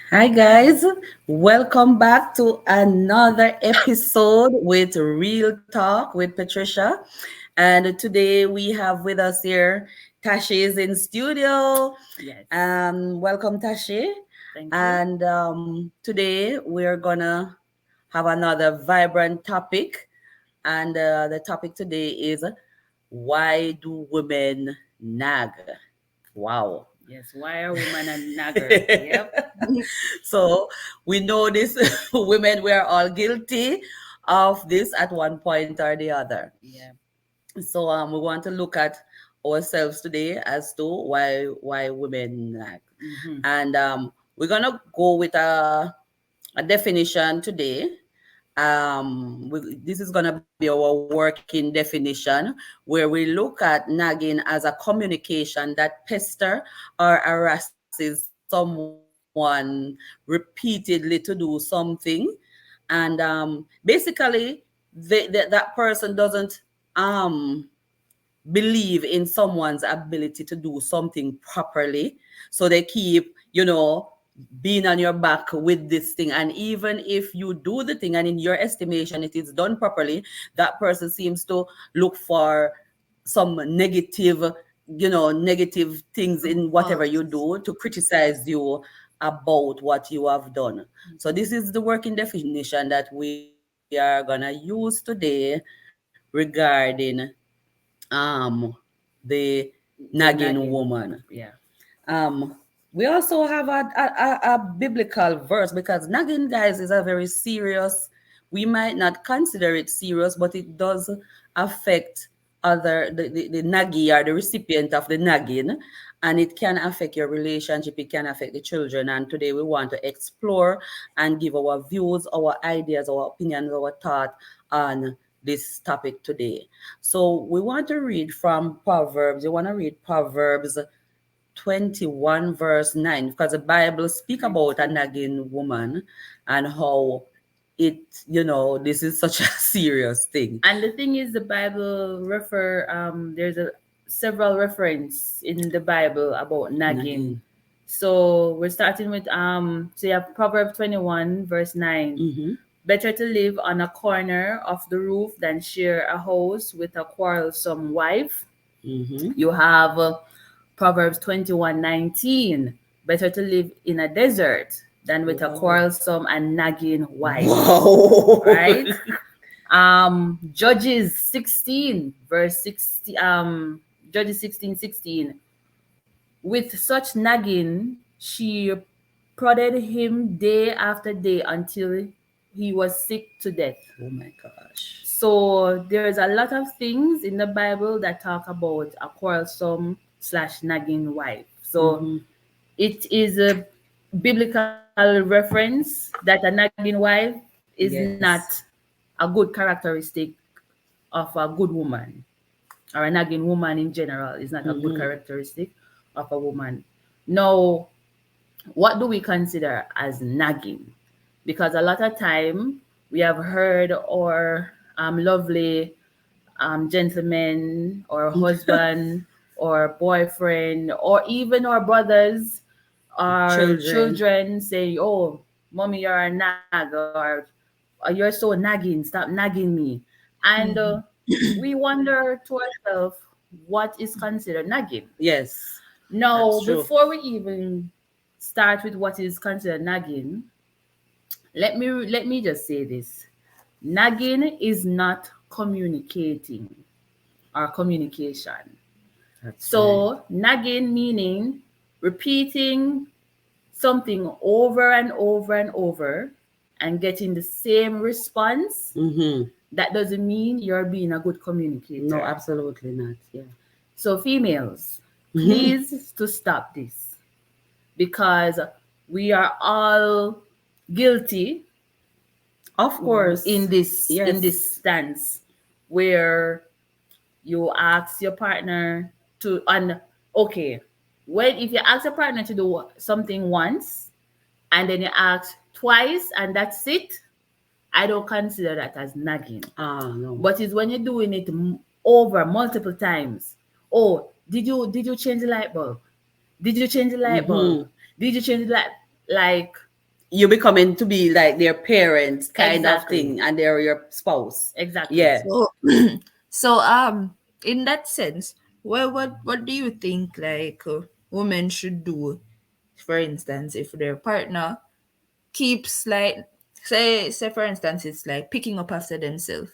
Hi, guys. Welcome back to another episode with Real Talk with Patricia. And today we have with us here Tashi is in studio. Yes. Welcome, Tashi. Thank you. And today we're gonna have another vibrant topic. And the topic today is why do women nag? Wow. Yes. Why are women a nagger? Yep. So we know this women were all guilty of this at one point or the other. Yeah. So we want to look at ourselves today as to why women nag. Mm-hmm. And we're gonna go with a definition today. This is going to be our working definition where we look at nagging as a communication that pester or harasses someone repeatedly to do something. And basically, that person doesn't um, believe in someone's ability to do something properly. So they keep, being on your back with this thing. And even if you do the thing and in your estimation it is done properly, that person seems to look for some negative things in whatever you do to criticize you about what you have done. So this is the working definition that we are gonna use today regarding the The nagging nagging. woman. Yeah. We also have a biblical verse because nagging, guys, is a very serious. We might not consider it serious, but it does affect the naggy or the recipient of the nagging, and it can affect your relationship. It can affect the children. And today we want to explore and give our views, our ideas, our opinions, our thought on this topic today. So we want to read from Proverbs. You want to read Proverbs 21 verse 9 because the Bible speak about a nagging woman and how it, this is such a serious thing. And the thing is, the Bible there's a several reference in the Bible about nagging. Nagging. So we're starting with so you have Proverbs 21 verse 9. Mm-hmm. Better to live on a corner of the roof than share a house with a quarrelsome wife. Mm-hmm. You have Proverbs 21:19. Better to live in a desert than with a Wow. quarrelsome and nagging wife. Wow. Right? Judges 16, verse 60, Judges 16:16. With such nagging, she prodded him day after day until he was sick to death. Oh my gosh. So there's a lot of things in the Bible that talk about a quarrelsome slash nagging wife. So Mm-hmm. it is a biblical reference that a nagging wife is not Yes. a good characteristic of a good woman, or a nagging woman in general is not a good Mm-hmm. characteristic of a woman. Now, what do we consider as nagging? Because a lot of time we have heard our lovely gentleman or husband or boyfriend or even our brothers or Children. children say, "Oh, mommy, you're a nag," or "you're so nagging. Stop nagging me." And Mm-hmm. we wonder to ourselves what is considered nagging. Yes, Now, that's true. before we even start with what is considered nagging, let me just say this: nagging is not communicating or communication. That's right. So, nagging meaning repeating something over and over and over and getting the same response. Mm-hmm. That doesn't mean you're being a good No, communicator. absolutely not. Yeah. So, females, Mm-hmm. please to stop this because we are all guilty Of in course. this Yes. stance where you ask your partner to, and okay, when if you ask your partner to do something once and then you ask twice and that's it, I don't consider that as nagging. Ah, no. But it's when you're doing it over multiple times. Oh, did you change the light bulb? Did you change the light bulb? Mm-hmm. Did you change the light? Like, you're becoming to be like their parents kind of thing, Exactly. and they're your spouse. Exactly. Yeah. So, so in that sense, what do you think like women should do? For instance, if their partner keeps like say for instance it's like picking up after themselves,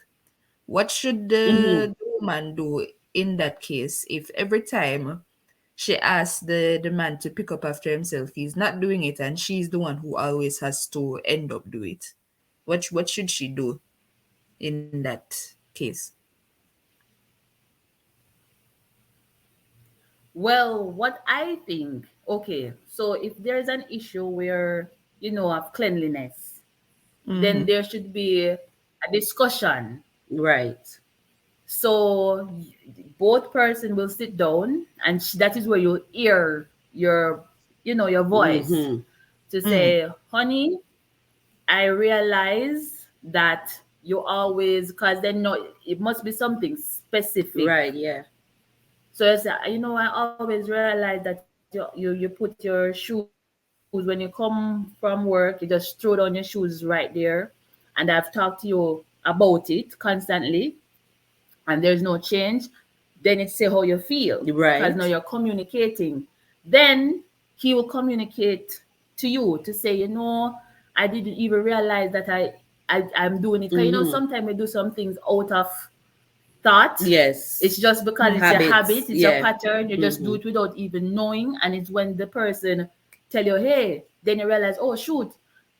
what should Mm-hmm. the woman do in that case if every time she asks the man to pick up after himself, he's not doing it and she's the one who always has to end up do it? What should she do in that case? Well, what I think, okay, so if there's an issue where, of cleanliness, then Mm-hmm. there should be a discussion. Right. So both person will sit down, and that is where you hear your voice Mm-hmm. to Mm. say, honey, I realize that you always, because then no, it must be something specific. Right. Yeah. So I say, I always realize that you put your shoes when you come from work, you just throw down your shoes right there. And I've talked to you about it constantly, and there's no change. Then it's say how you feel, because now you're Right. communicating. Then he will communicate to you to say, I didn't even realize that I'm doing it. Because Mm-hmm. sometimes we do some things out of thought. It's Yes. just because it's a habit, Habits. it's a Yeah. pattern. You just do Mm-hmm. it without even knowing. And it's when the person tell you, hey, then you realize, oh shoot,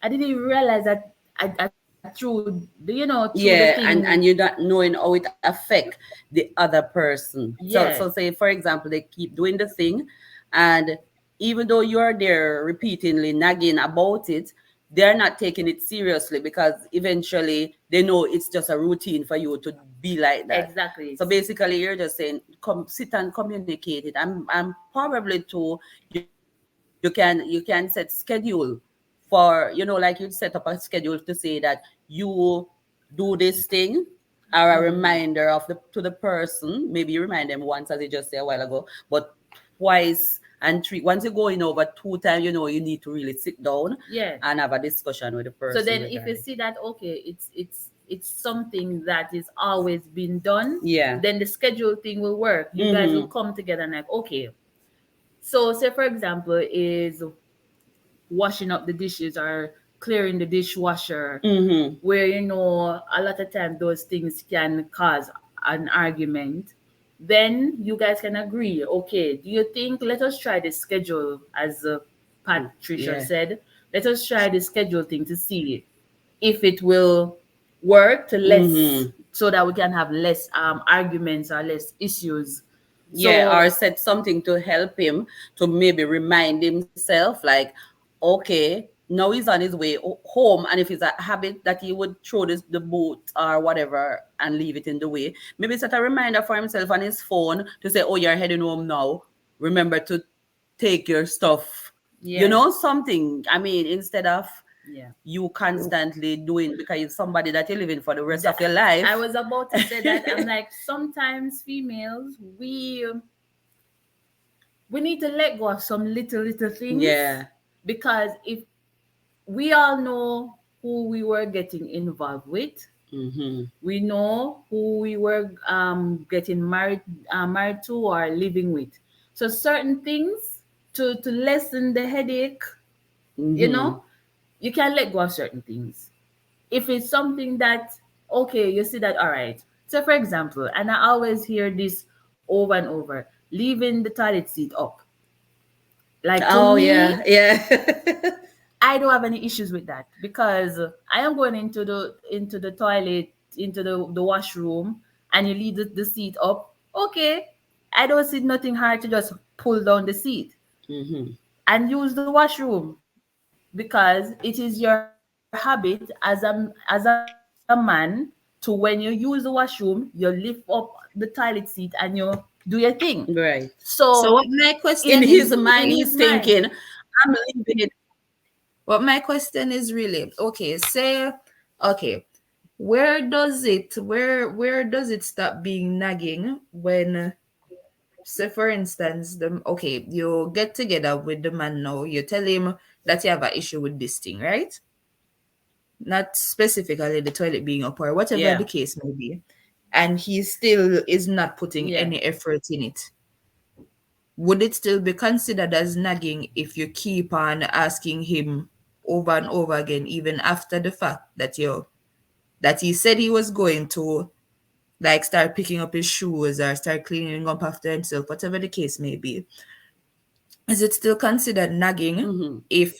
I didn't even realize that I through the Yeah, thing. and you're not knowing how it affect the other person. So Yes, say for example they keep doing the thing, and even though you're there repeatedly nagging about it, they're not taking it seriously because eventually they know it's just a routine for you to be like that. exactly. So basically you're just saying come sit and communicate it. I'm probably too, you can set schedule for, like you set up a schedule to say that you do this thing, or a Hmm. reminder to the person. Maybe you remind them once, as you just said a while ago, but twice and three. Once you're going over two times, you need to really sit down Yeah. and have a discussion with the So person then if you regarding. see that, okay, it's something that is always been done, Yeah. then the schedule thing will work. You guys will Mm-hmm. come together and like, okay. So say for example is washing up the dishes or clearing the dishwasher, Mm-hmm. where a lot of time those things can cause an argument. Then you guys can agree, okay, do you think, let us try the schedule, as Patricia Yeah. said, let us try the schedule thing to see if it will work to less, Mm-hmm. so that we can have less arguments or less issues. Yeah, So or said something to help him to maybe remind himself, like, okay, now he's on his way home, and if it's a habit that he would throw the boot or whatever and leave it in the way, maybe set a reminder for himself on his phone to say, oh, you're heading home now. Remember to take your stuff. yeah, Something. I mean, instead of yeah. you constantly doing because you're somebody that you're living for the rest That, of your I life. was about to say that. I'm like, sometimes females, we need to let go of some little things, Yeah. because if we all know who we were getting involved with, Mm-hmm. we know who we were getting married to or living with. So certain things, to lessen the headache, you Mm-hmm. know, you can let go of certain things. If it's something that, okay, you see that, all right. So for example, and I always hear this over and over, leaving the toilet seat up. Like, to Oh me, yeah, yeah. I don't have any issues with that, because I am going into the toilet, into the washroom, and you leave the seat up. Okay, I don't see nothing hard to just pull down the seat Mm-hmm. and use the washroom, because it is your habit as a man, to, when you use the washroom, you lift up the toilet seat and you do your thing. Right. So So what my In question his is in mind, really, his he's mind, thinking, I'm leaving it. okay, say okay, where does it stop being nagging when say for instance, okay, you get together with the man now, you tell him that you have an issue with this thing, right? Not specifically the toilet being up or whatever the Yeah. case may be, and he still is not putting Yeah. any effort in it. Would it still be considered as nagging if you keep on asking him over and over again, even after the fact that he said he was going to like start picking up his shoes or start cleaning up after himself, whatever the case may be? Is it still considered nagging Mm-hmm. if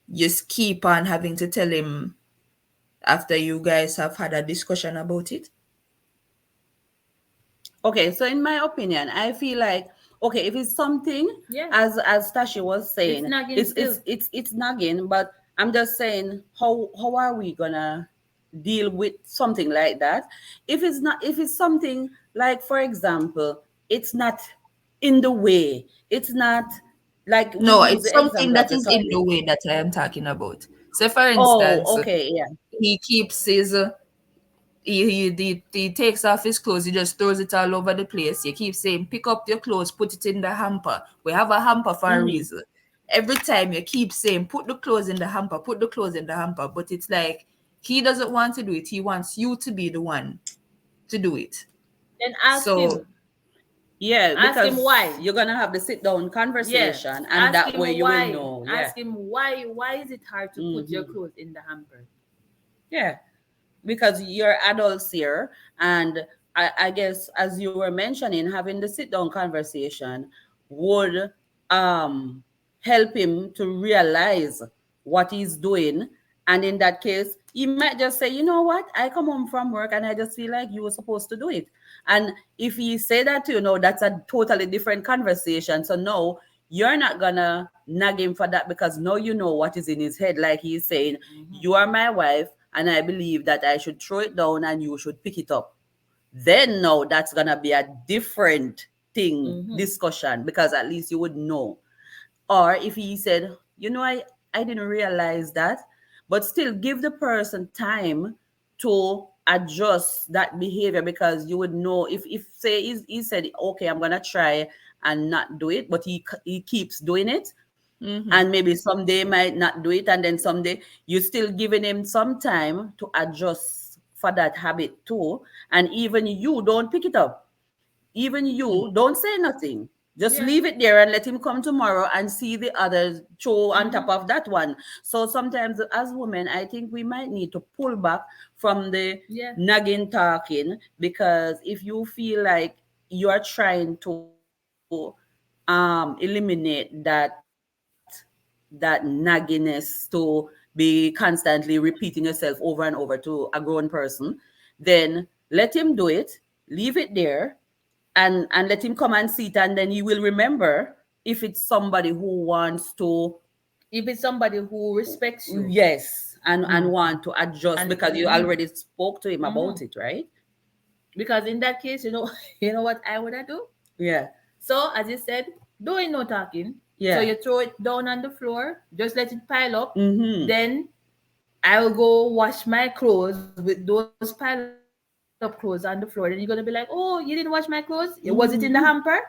you keep on having to tell him after you guys have had a discussion about it? Okay, so in my opinion, I feel like, okay, if it's something, Yeah. as Tashi was It's saying, nagging it's still. it's it's it's nagging, but I'm just saying, how are we gonna deal with something like that? If it's not, if it's something like, for example, it's not in the way, it's not, like we No, use it's the something example that of the is in the toilet. way that I am talking about. So, for Oh, instance, okay, yeah. he keeps his he takes off his clothes, he just throws it all over the place. You keep saying, pick up your clothes, put it in the hamper. We have a hamper for a Mm-hmm. reason. Every time you keep saying, put the clothes in the hamper, put the clothes in the hamper, but it's like he doesn't want to do it. He wants you to be the one to do it. Then ask So him. Yeah, Ask him because why. you're gonna have the sit down Yeah. conversation, and Ask that him way you will why. know. Yeah. Ask him why. Why is it hard to put your Mm-hmm. clothes in the hamper? Yeah, because you're adults here, and I guess, as you were mentioning, having the sit down conversation would um help him to realize what he's doing. And in that case, he might just say, you know what, I come home from work and I just feel like you were supposed to do it. And if he say that to you, know, that's a totally different conversation. So no, you're not gonna nag him for that, because now you know what is in his head. Like he's saying, Mm-hmm. you are my wife and I believe that I should throw it down and you should pick it up. Then no, that's gonna be a different thing, Mm-hmm. discussion, because at least you would know. Or if he said, I didn't realize that, but still give the person time to adjust that behavior, because you would know, if say he said, okay, I'm gonna try and not do it, but he keeps doing it, mm-hmm. and maybe someday might not do it, and then someday you're still giving him some time to adjust for that habit too. And even you don't pick it up, even you don't say nothing, just Yeah. leave it there and let him come tomorrow and see the others throw on Mm-hmm. top of that one. So sometimes as women, I think we might need to pull back from the Yeah. nagging talking, because if you feel like you are trying to eliminate that nagginess, to be constantly repeating yourself over and over to a grown person, then let him do it, leave it there, and let him come and see it, and then you will remember, if it's somebody who wants to, If it's somebody who respects you, yes, and mm, want to adjust, and because you already spoke to him about it, right? because in that case, you know what I would do. Yeah. So as you said, doing no talking. So Yeah. you throw it down on the floor, just let it pile up. Mm-hmm. Then I will go wash my clothes with those pile up clothes on the floor. Then you're gonna be like, "Oh, you didn't wash my clothes? Was it in the hamper?"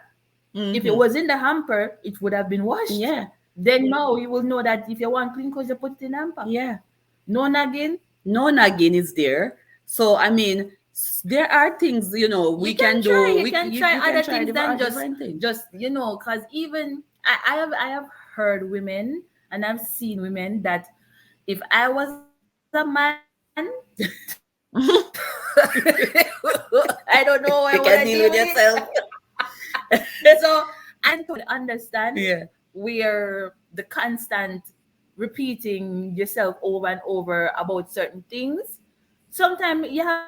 Mm-hmm. If it was in the Mm-hmm. hamper, it would have been washed. Yeah. Then now you will know that if you want clean clothes, you put it in the hamper. Yeah. No nagging. No nagging is there. So I mean, there are things, we You can can try. do. You We can you, try you can other try things than different things. because even I have heard women and I've seen women that if I was a man, I don't know what I would I You deal can with deal it. with yourself. So I can totally understand Yeah. where the constant repeating yourself over and over about certain things. Sometimes you have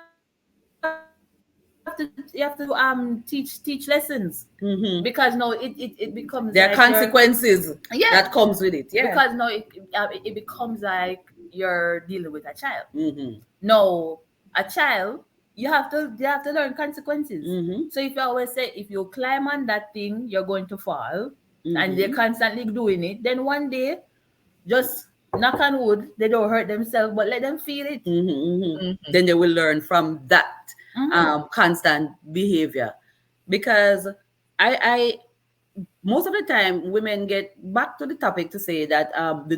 to teach lessons because no, it Mm-hmm. becomes like you're There are consequences yeah, that comes with it. because Yeah. no, it becomes like you're dealing with a child. Mm-hmm. No, a child, you have to learn consequences. Mm-hmm. So if you always say if you climb on that thing, you're going to fall, and they're Mm-hmm. constantly doing it, then one day, just knock on wood, they don't hurt themselves, but let them feel it. Mm-hmm. Mm-hmm. Mm-hmm. Then they will learn from that Mm-hmm. constant behavior. because I most of the time women get back to the topic to say that the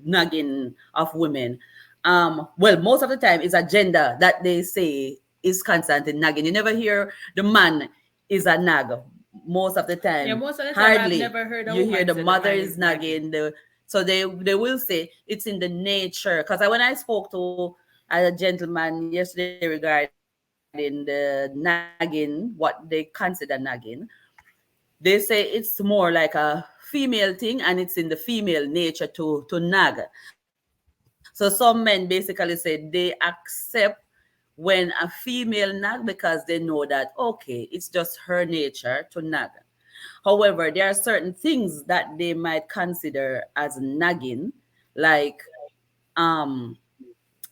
nagging of women, well, most of the time is a gender that they say is constant in nagging. You never hear the man is a nag. Most of the Yeah, time, most of the time I've hardly never heard a you hear woman the say the mother man is is nagging. nagging. So they will say it's in the nature. Because when I spoke to a gentleman yesterday regarding the nagging, what they consider nagging, they say it's more like a female thing and it's in the female nature to nag. So some men basically say they accept when a female nag because they know that okay, it's just her nature to nag. However, there are certain things that they might consider as nagging, like um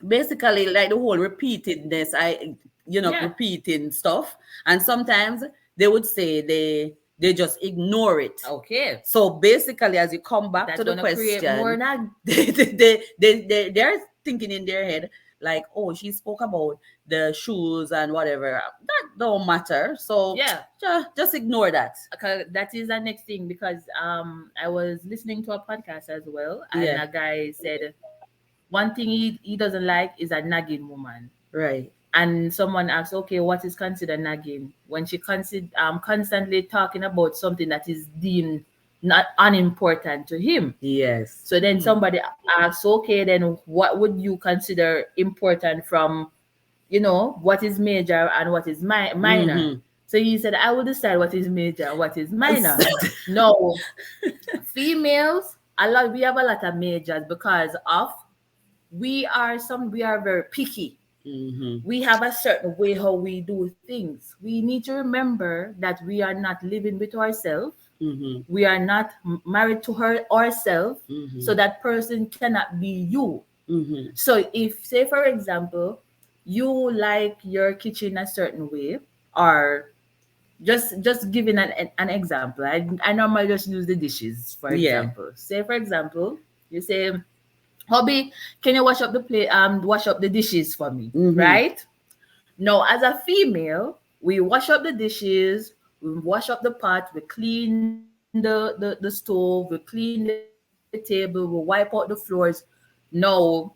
basically like the whole repeatedness, Yeah. repeating stuff. And sometimes they would say they just ignore it. Okay. So basically, as you come back to That's the gonna create more question, nag. they're thinking in their head like, oh, she spoke about the shoes and whatever, that don't matter, so Yeah. just ignore that. That is the next thing because I was listening to a podcast as well and Yeah, a guy said one thing he doesn't like is a nagging woman. right. And someone asks, okay, what is considered nagging? When she constantly talking about something that is deemed not unimportant to him. Yes. So then somebody asks, okay, then what would you consider important from, what is major and what is minor? Mm-hmm. So he said, I will decide what is major and what is minor. No, females, we have a lot of majors because of we are very picky. Mm-hmm. We have a certain way how we do things. We need to remember that we are not living with ourselves. Mm-hmm. We are not married to her ourselves. Mm-hmm. So that person cannot be you. Mm-hmm. So if, say for example, you like your kitchen a certain way, or just giving an example. I normally just use the dishes, for Yeah. example. Say for example, you say, hobby, can you wash up the dishes for me? Mm-hmm. Right? Now, as a female, we wash up the dishes, we wash up the pot, we clean the stove, we clean the table, we wipe out the floors. Now,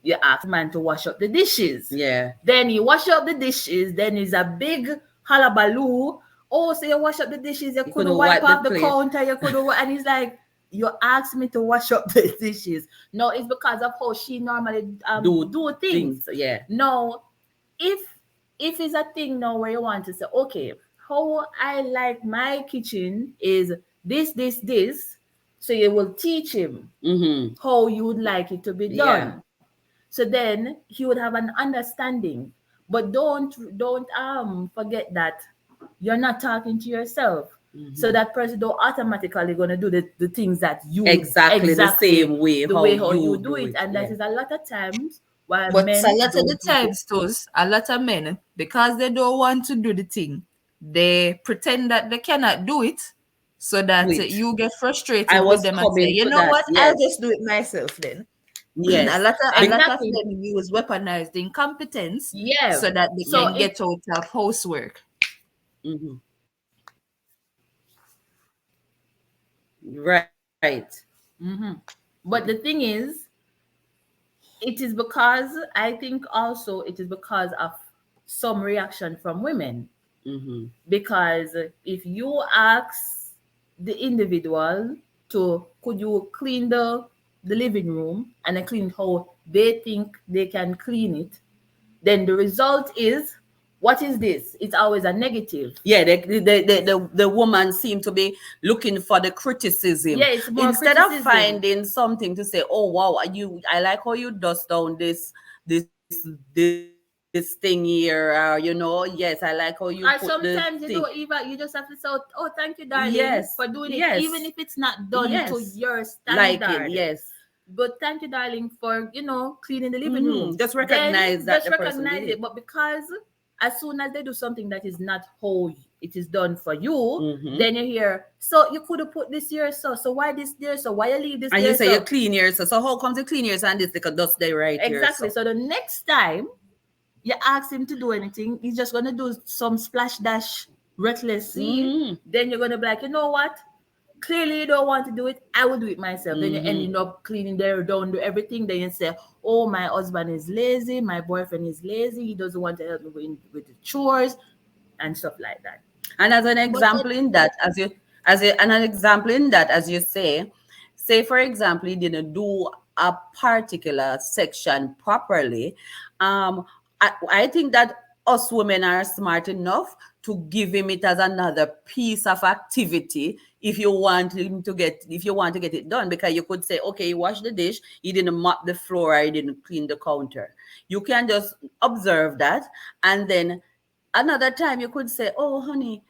you ask the man to wash up the dishes. Then Yeah. he wash up the dishes, then is a big hullabaloo. Oh, so you wash up the dishes, you You couldn't couldn't wipe wipe off the the plate. counter, and he's like, you asked me to wash up the dishes. No, it's because of how she normally Do do things. things. Yeah. No, if it's a thing now where you want to say, okay, how I like my kitchen is this, so you will teach him Mm-hmm. how you would like it to be Yeah. done. So then he would have an understanding. But don't forget that you're not talking to yourself. So Mm-hmm. that person don't automatically gonna do the things that you Exactly the exactly same way the how way how you you do do it. it. And that Yeah. is a lot of times why But a men lot of the don't do it. times, those a lot of men, because they don't want to do the thing, they pretend that they cannot do it, so that Wait. you get I frustrated with was them and say, coming you to know that. what, I'll Yes. just do it myself then. Yes. A lot of Exactly. them use weaponized incompetence Yeah. so that they So can it get out of housework. Mm-hmm. Right. mhm. But the thing is, it is because I think also it is because of some reaction from women. Mm-hmm. Because if you ask the individual to could you clean the living room and then clean how they think they can clean it, then the result is, what is this? It's always a negative. Yeah, the woman seemed to be looking for the criticism Yeah, it's more instead of criticism. finding something to say. Oh wow, I like how you dust down this thing here. Yes, I like how you put the Or thing. sometimes you don't even, you just have to say, oh, thank you, darling, Yes, for doing it, yes, even if it's not done to yes. your Liking, standard. yes. But thank you, darling, for cleaning the living room. Just Then recognize that just the person did recognize it. it. But because as soon as they do something that is not how it is done for you, Mm-hmm. then you hear, so you could have put this here, so why this there, so why you leave this And you there, say you so clean yours, so how comes you clean yours and this because dust there right here? exactly. So So the next time you ask him to do anything, he's just gonna do some splash dash recklessly. Mm-hmm. Then you're gonna be like, you know what? Clearly you don't want to do it. I will do it myself. Then you Mm-hmm. end up cleaning there, don't do everything. Then you say, oh, my husband is lazy, my boyfriend is lazy, he doesn't want to help me with the chores and stuff like that. And as an But example in that, and an example in that, as you say for example, you didn't do a particular section properly. I think that us women are smart enough to give him it as another piece of activity if you want to get it done, because you could say, okay, you wash the dish, you didn't mop the floor, or you didn't clean the counter. You can just observe that, and then another time you could say, oh honey,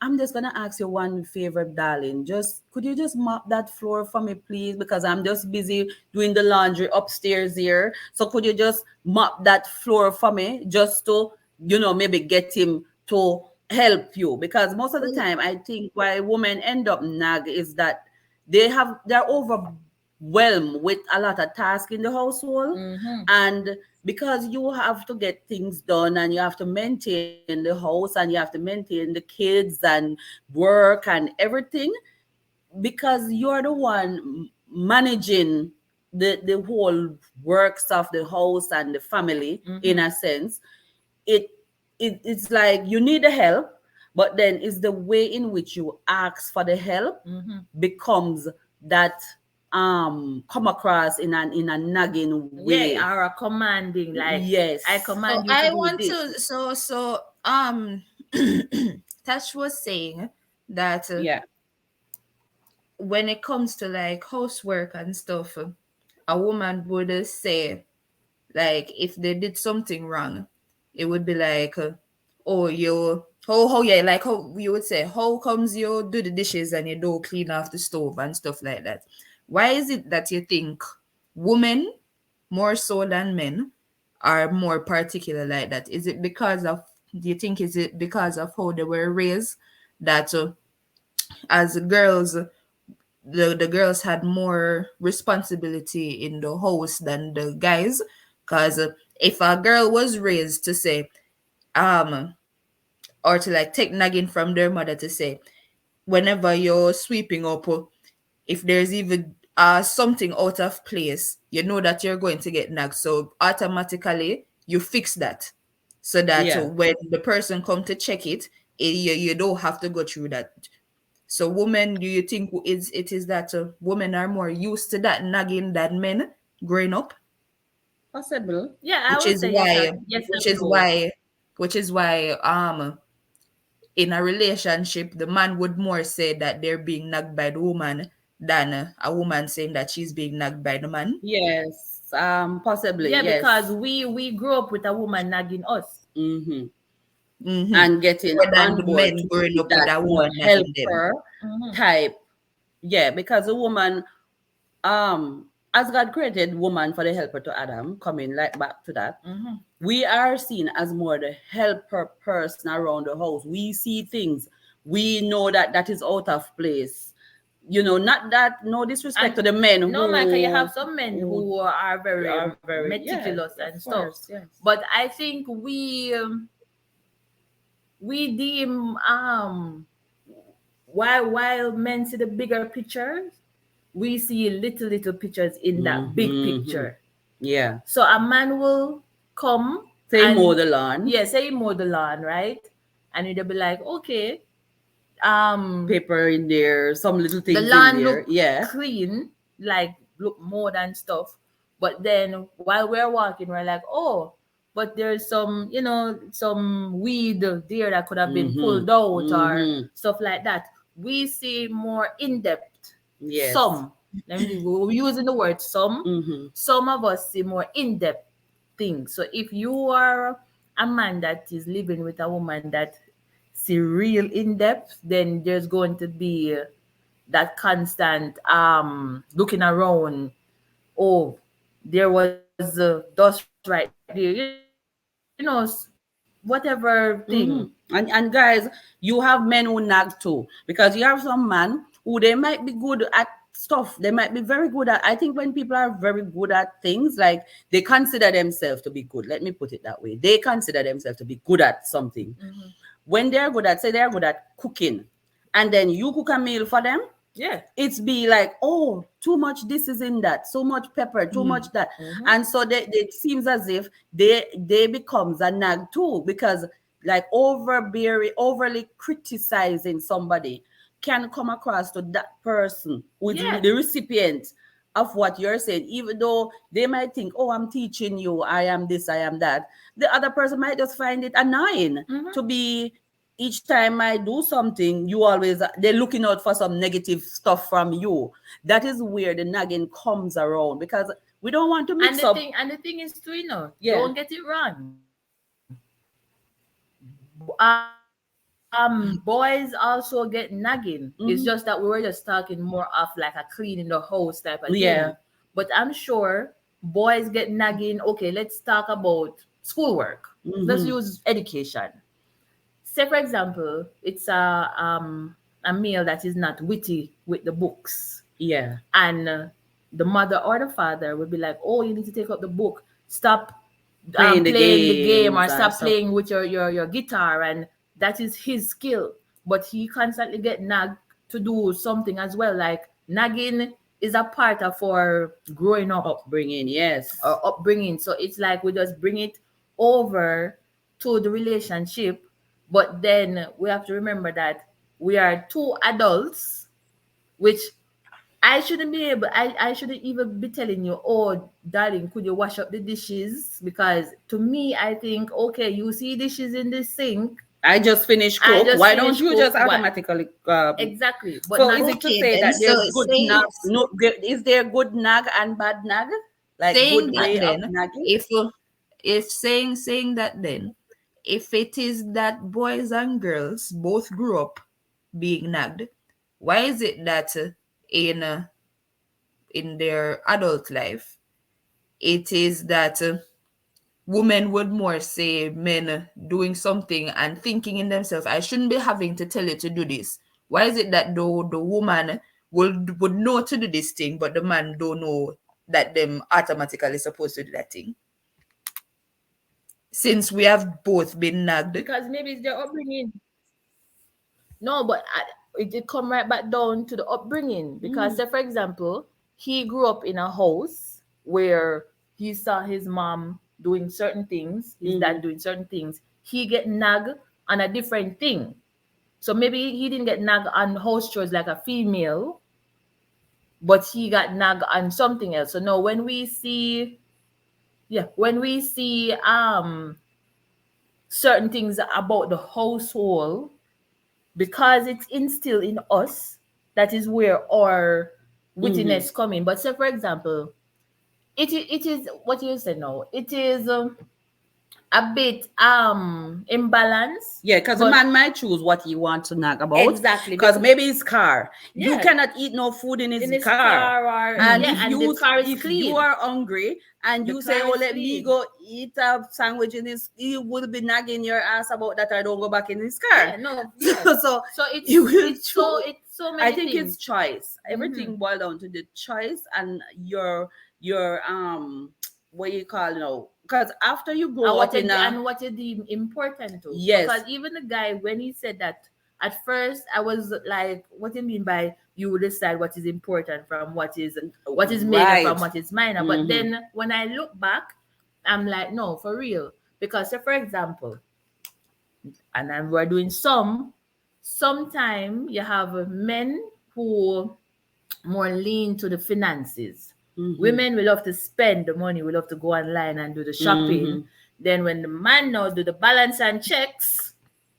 I'm just gonna ask you one favor, darling. Just could you just mop that floor for me, please? Because I'm just busy doing the laundry upstairs here. So could you just mop that floor for me, just to, maybe get him to help you? Because most of the time, I think why women end up nag is that they're overwhelmed with a lot of tasks in the household, Mm-hmm. and because you have to get things done, and you have to maintain the house, and you have to maintain the kids and work and everything, because you're the one managing the whole works of the house and the family, in Mm-hmm. a sense. It it's like you need the help, but then it's the way in which you ask for the help Mm-hmm. becomes that come across in a nagging Yeah, way. or a commanding, like I Yes. so command you to I do want this. to Tash was saying that Yeah. when it comes to like housework and stuff, a woman would say, like, if they did something wrong, it would be like, oh, you, how, yeah, like how you would say, how comes you do the dishes and you don't clean off the stove and stuff like that? Why is it that you think women, more so than men, are more particular like that? Is it because of, do you think, is it because of how they were raised, that as girls, the girls had more responsibility in the house than the guys? Because if a girl was raised to say, um or to like take nagging from their mother to say, whenever you're sweeping up, if there's even something out of place, you know that you're going to get nagged, so automatically you fix that, so that Yeah. when the person come to check it, you don't have to go through that. So women, do you think it is that women are more used to that nagging than men growing up? Possible. Yeah, I Which would is say yes why and yes which and is no. why which is why in a relationship the man would more say that they're being nagged by the woman than a woman saying that she's being nagged by the man. Yes. Possibly. Yeah, because Yes. we grew up with a woman nagging us. Mm-hmm. Mm-hmm. And getting More than on the board men to growing be up with that a more woman nagging them. helper Mm-hmm. type. Yeah, because a woman, as God created woman for the helper to Adam, coming like back to that, Mm-hmm. we are seen as more the helper person around the house. We see things. We know that that is out of place. Not that, no disrespect to And the men no man, can you who have some men who who are very are very, yeah, meticulous of and stuff, course, yes. but I think we deem while men see the bigger pictures, we see little pictures in that big Mm-hmm. picture. Yeah. So a man will come Say mow and the lawn, yeah, say mow the lawn, right? And it'll be like, okay, um, paper in there, some little the things in lawn there. look Yeah. clean, like look more than stuff. But then while we're walking, we're like, oh, but there's some weed there that could have been Mm-hmm. pulled out or Mm-hmm. stuff like that. We see more in depth. Yes. Some, let me we're using the word some. Mm-hmm. Some of us see more in depth things. So if you are a man that is living with a woman that see real in depth, then there's going to be that constant looking around. Oh, there was dust right there, whatever thing. Mm-hmm. And guys, you have men who nag too, because you have some man who they might be good at stuff. They might be very good at, I think when people are very good at things, like they consider themselves to be good. Let me put it that way. They consider themselves to be good at something. Mm-hmm. When they're good at, say they're good at cooking, and then you cook a meal for them, Yeah. it's be like, oh, too much this is in that, so much pepper, too much that. Mm-hmm. And so it seems as if they becomes a nag too, because like overly criticizing somebody can come across to that person who is Yeah. the recipient of what you're saying, even though they might think, oh, I'm teaching you, I am this, I am that. The other person might just find it annoying Mm-hmm. to be, each time I do something, you always, they're looking out for some negative stuff from you. That is where the nagging comes around, because we don't want to And mix the up. thing, and the thing is too, Yeah. don't get it wrong. Boys also get nagging. It's just that we were just talking more of like a clean in the house type of thing. But Yeah. I'm sure boys get nagging. Okay, let's talk about schoolwork. Let's use education. Say for example, it's a male that is not witty with the books, Yeah. and the mother or the father would be like, "Oh, you need to take up the book. Stop Playing the playing the game, or games or stop stuff. playing with your guitar." And that is his skill, but he constantly get nagged to do something as well. Like nagging is a part of our growing up, Upbringing, yes. or upbringing. So it's like we just bring it over to the relationship, but then we have to remember that we are two adults, which I shouldn't even be telling you, oh darling, could you wash up the dishes? Because to me, I think, okay, you see dishes in the sink, I just finished I cook. just Why don't finished you cook, just what? automatically Exactly. But so not is it to Okay, say then. that So there's good say nag, no, is there good nag and bad nag, like saying good that way of then, nagging? if saying that then, if it is that boys and girls both grew up being nagged, why is it that in their adult life it is that women would more say men doing something and thinking in themselves, I shouldn't be having to tell you to do this. Why is it that the woman would know to do this thing, but the man don't know that them automatically supposed to do that thing? Since we have both been nagged. because maybe it's their upbringing. No, but it did come right back down to the upbringing. Because, say, for example, he grew up in a house where he saw his mom doing certain things, his dad doing certain things. He get nagged on a different thing. So maybe he didn't get nagged on house chores like a female, but he got nagged on something else. So now when we see certain things about the household, because it's instilled in us, that is where our wittiness come in. But say for example, it is what you said now, it is a bit imbalance, Yeah, because a but man might choose what he wants to nag about. exactly, Because because maybe his car, you yeah, cannot eat no food in in his his car. car, or And yeah, and the car is if you clean, are hungry and the you say, car oh, is let me clean. go eat a sandwich in his, he will be nagging your ass about that, I don't go back in his car. Yeah, no, yeah. So So you will it's so I many think it's things. choice. Everything boils down to the choice and your what you call because after you grow up in a, And what you deem important to. yes. Because even the guy, when he said that, at first I was like, what do you mean by you decide what is important from what is major from Right. what is minor? But then when I look back, I'm like, no, for real. Because say for example, and then we're doing sometime you have men who more lean to the finances. Women will love to spend the money, we love to go online and do the shopping. Then when the man now do the balance and checks,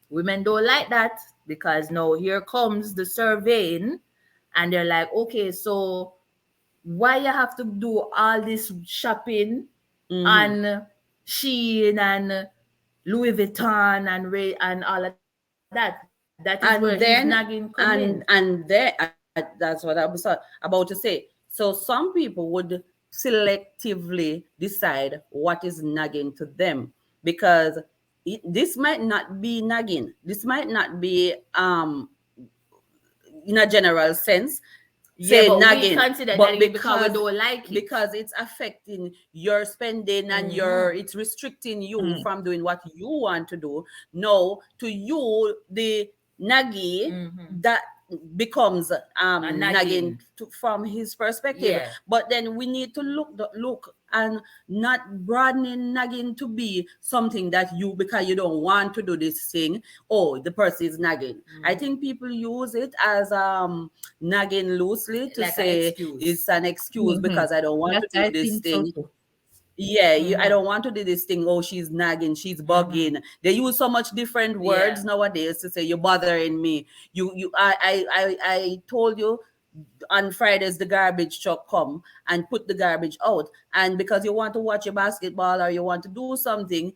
women don't like that, because now here comes the surveying, and they're like, okay, so why you have to do all this shopping on Shein and Louis Vuitton and Ray and all of that? That is where his nagging And come then in. and there that's what I was about to say. So some people would selectively decide what is nagging to them, because this might not be nagging, this might not be in a general sense, Yeah, say but we nagging, consider but nagging because we don't like it. because it's affecting your spending and your Mm-hmm. it's restricting you from doing what you want to do. No, to you the naggy Mm-hmm. that becomes And nagging nagging. from his perspective. Yeah. But then we need to look and not broadening nagging to be something that you, because you don't want to do this thing, oh, the person is nagging. I Mm-hmm. think people use it as nagging loosely to Like an say excuse. it's an excuse Mm-hmm. because I don't want to That do I this think so thing. too. Yeah, I Mm-hmm. don't want to do this thing. Oh, she's nagging, she's Mm-hmm. bugging. They use so much different Yeah. words nowadays to say you're bothering me. I told you on Fridays the garbage truck come and put the garbage out, and because you want to watch your basketball or you want to do something,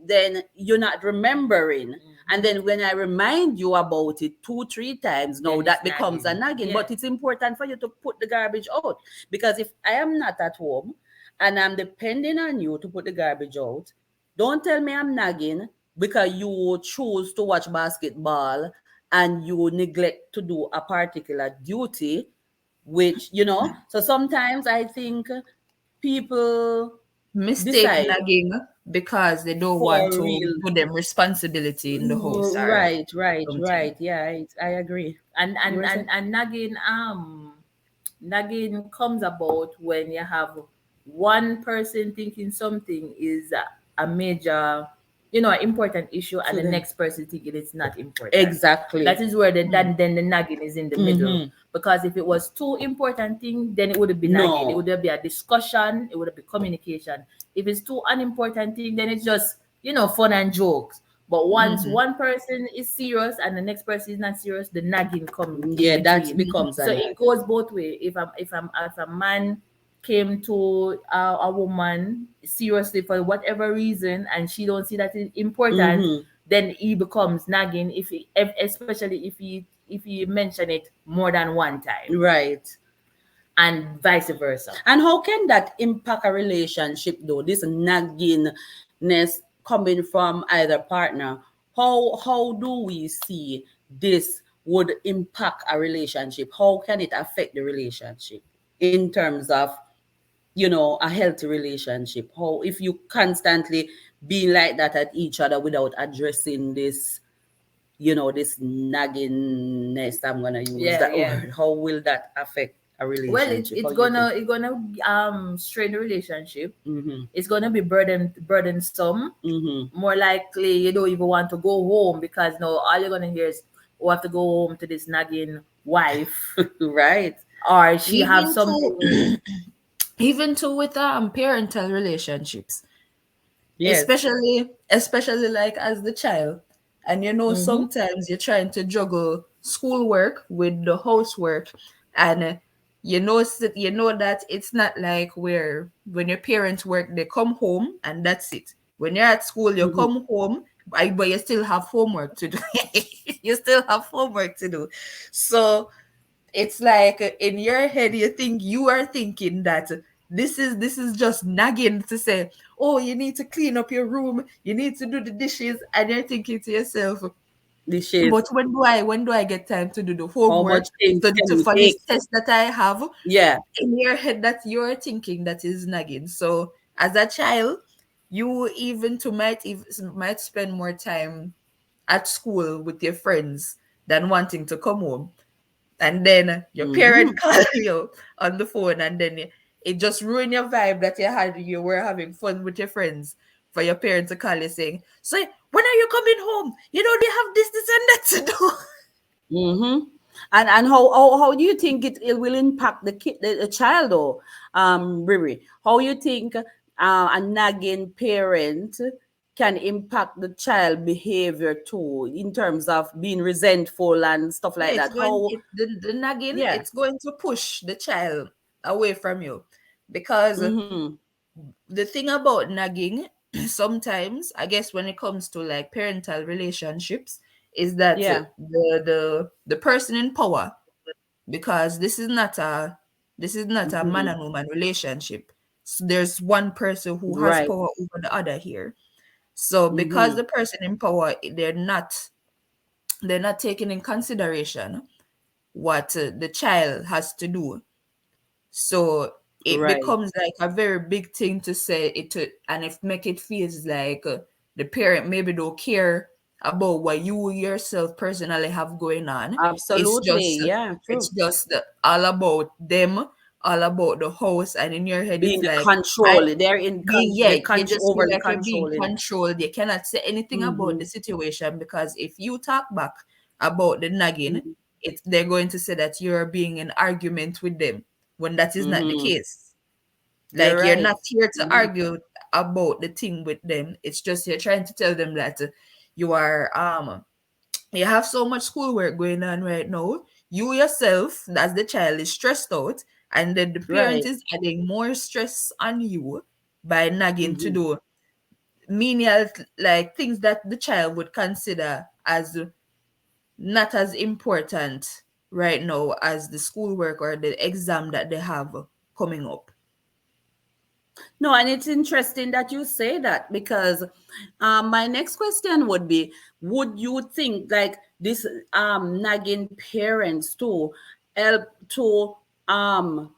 then you're not remembering. And Mm-hmm. then when I remind you about it 2 3 times, now Then it's that becomes a nagging. nagging. Yeah. But it's important for you to put the garbage out, because if I am not at home and I'm depending on you to put the garbage out, don't tell me I'm nagging because you choose to watch basketball and you neglect to do a particular duty, which, so sometimes I think people Mistake decide nagging because they don't want for to real. put them responsibility in the house or Right, right, something. right. Yeah, I agree. And You and were saying? and and nagging nagging comes about when you have one person thinking something is a major, important issue, and To the them. next person thinking it's not important. Exactly. That is where then the nagging is in the middle. Mm-hmm. Because if it was two important thing, then it would be nagging. It No. would be a discussion. It would be communication. If it's two unimportant thing, then it's just fun and jokes. But once Mm-hmm. one person is serious and the next person is not serious, the nagging come in Yeah, that between. becomes a So it nag. goes both way. If a man came to a woman seriously for whatever reason and she don't see that it's important, Mm-hmm. then he becomes nagging. Especially if he mention it more than one time, Right. and vice versa. And how can that impact a relationship though? This naggingness coming from either partner. How do we see this would impact a relationship? How can it affect the relationship in terms of, a healthy relationship? How, if you constantly be like that at each other without addressing this naggingness, I'm gonna use Yeah, that yeah. word. How will that affect a Well, relationship? How it's do you think? gonna strain the relationship. Mm-hmm. It's gonna be burdensome. Mm-hmm. More likely, you don't even want to go home because no, all you're gonna hear is, "Oh, I have to go home to this nagging wife," Right. or she have Even something. to even to with parental relationships, Yes. especially like as the child, and Mm-hmm. sometimes you're trying to juggle schoolwork with the housework, and that it's not like where when your parents work they come home and that's it. When you're at school you Mm-hmm. come home, but you still have homework to do. You still have homework to do. So it's like in your head you are thinking that this is just nagging to say, oh, you need to clean up your room, you need to do the dishes, and you're thinking to yourself, This is but when do I get time to do the how much homework things can you for this take? test that I have? Yeah. In your head that you're thinking that is nagging. So as a child, you even to might spend more time at school with your friends than wanting to come home, and then your Mm-hmm. parent call you on the phone, and then it just ruin your vibe that you were having fun with your friends, for your parents to call you saying, so when are you coming home, they have this and that to do. Mm-hmm. And how do you think it will impact the child though, Riri? How you think a nagging parent can impact the child behavior too in terms of being resentful and stuff Yeah, like it's that? going How? it the nagging, Yeah. it's going to push the child away from you, because Mm-hmm. the thing about nagging, sometimes I guess when it comes to like parental relationships, is that Yeah. the person in power, because this is not a man Mm-hmm. and woman relationship. So there's one person who has Right. power over the other here. So because Mm-hmm. the person in power, they're not taking in consideration what the child has to do. So it Right. becomes like a very big thing to say it to, and if make it feels like the parent maybe don't care about what you yourself personally have going on. It's Absolutely. just Yeah, it's true. just all about them, all about the house, and in your head it's Being the like I control. They're yeah, they you just feel overly like you're being controlling. controlled. You cannot say anything about Mm-hmm. the situation because if you talk back about the nagging, Mm-hmm. they're going to say that you're being in argument with them when that is not the Mm-hmm. case. You're Like you're right. not here to Mm-hmm. argue about the thing with them. It's just you're trying to tell them that you are you have so much schoolwork going on right now. You yourself, as the child, is stressed out, and then the parent Right. is adding more stress on you by nagging to Mm-hmm. do menial like things that the child would consider as not as important right now as the schoolwork or the exam that they have coming up. No, and it's interesting that you say that because my next question would be: would you think like this nagging parents to help to um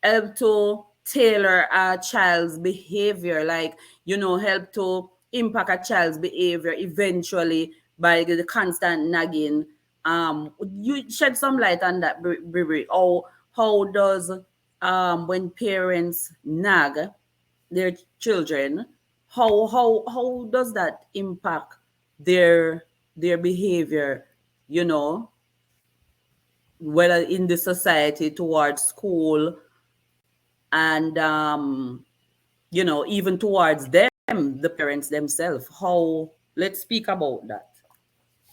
help to tailor a child's behavior, like help to impact a child's behavior eventually by the constant nagging? Would you shed some light on that, Bribery? How does when parents nag their children, how does that impact their behavior, you know whether in the society, towards school, and even towards them, the parents themselves? How Let's speak about that.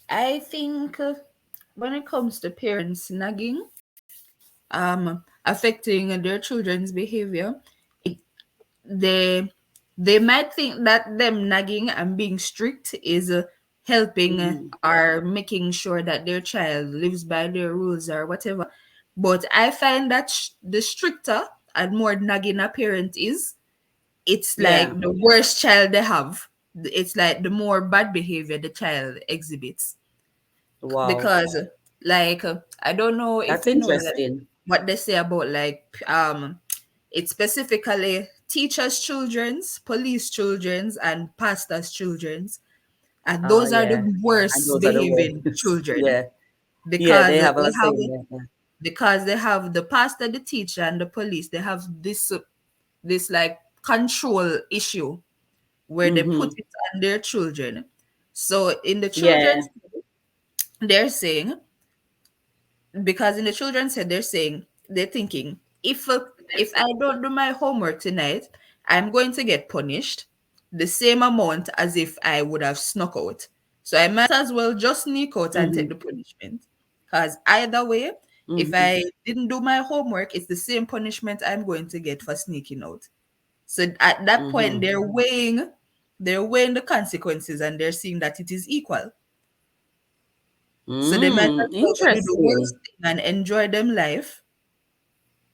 I think when it comes to parents nagging, affecting their children's behavior, it they they might think that them nagging and being strict is helping Mm-hmm. or making sure that their child lives by their rules or whatever. But I find that the stricter and more nagging a parent is, it's Yeah. like the worst child they have. It's like the more bad behavior the child exhibits. Wow. Because like I don't know if That's you know that interesting. what they say about like it's specifically teachers children's, police children's, and pastors children's, and those are the Yeah. And worst those are the behaving words. children Yeah. Yeah, they because have a they have saying. Yeah. the pastor, the teacher, and the police. They have this like control issue where they put Mm-hmm. it on their children. So in the Yeah. children's, they're saying, because in the children's head they're saying, they're thinking, if I don't do my homework tonight, I'm going to get punished the same amount as if I would have snuck out. So I might as well just sneak out and take Mm-hmm. the punishment, because either way, if Mm-hmm. I didn't do my homework, it's the same punishment I'm going to get for sneaking out. So at that point Mm-hmm. they're weighing the consequences, and they're seeing that it is equal. So they might as well do the worst Interesting. thing and enjoy them life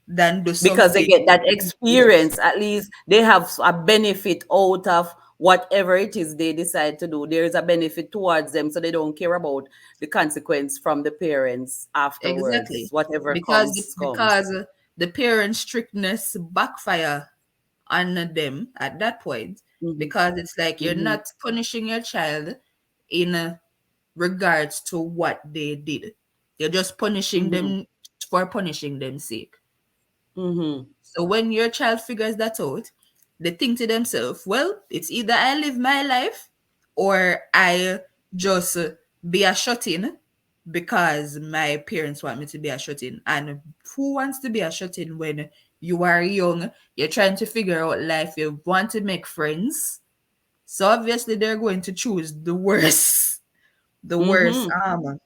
than do Because they something get that worse. experience, at least they have a benefit out of whatever it is they decide to do. There is a benefit towards them, so they don't care about the consequence from the parents afterwards. Exactly. Whatever Because comes. the parent strictness backfire on them at that point, Mm-hmm. because it's like you're Mm-hmm. not punishing your child in regards to what they did. You're just punishing Mm-hmm. them for punishing them sake. Mm-hmm. So when your child figures that out, they think to themselves, well, it's either I live my life or I just be a shut in because my parents want me to be a shut in. And who wants to be a shut in when you are young? You're trying to figure out life, you want to make friends. So obviously they're going to choose the worst, the worst, Mm-hmm.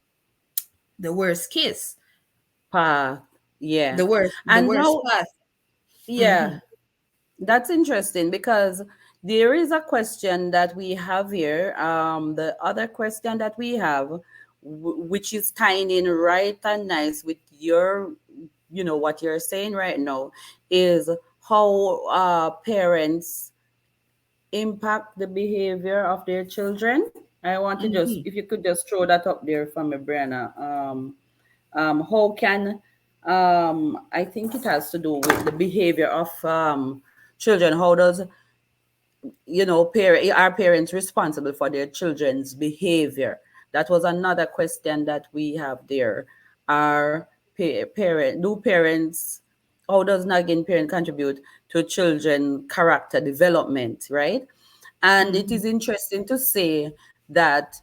the worst case, Path. Yeah. the And worst now, path. yeah, Mm-hmm. that's interesting because there is a question that we have here. The other question that we have, which is tying in right and nice with what you're saying right now, is how parents impact the behavior of their children. I want to just, Mm-hmm. if you could just throw that up there for me, Brianna. How can I think it has to do with the behavior of children. How does are parents responsible for their children's behavior? That was another question that we have there. Are parent do parents How does nagging parent contribute to children character development, right? And it Mm-hmm. is interesting to say that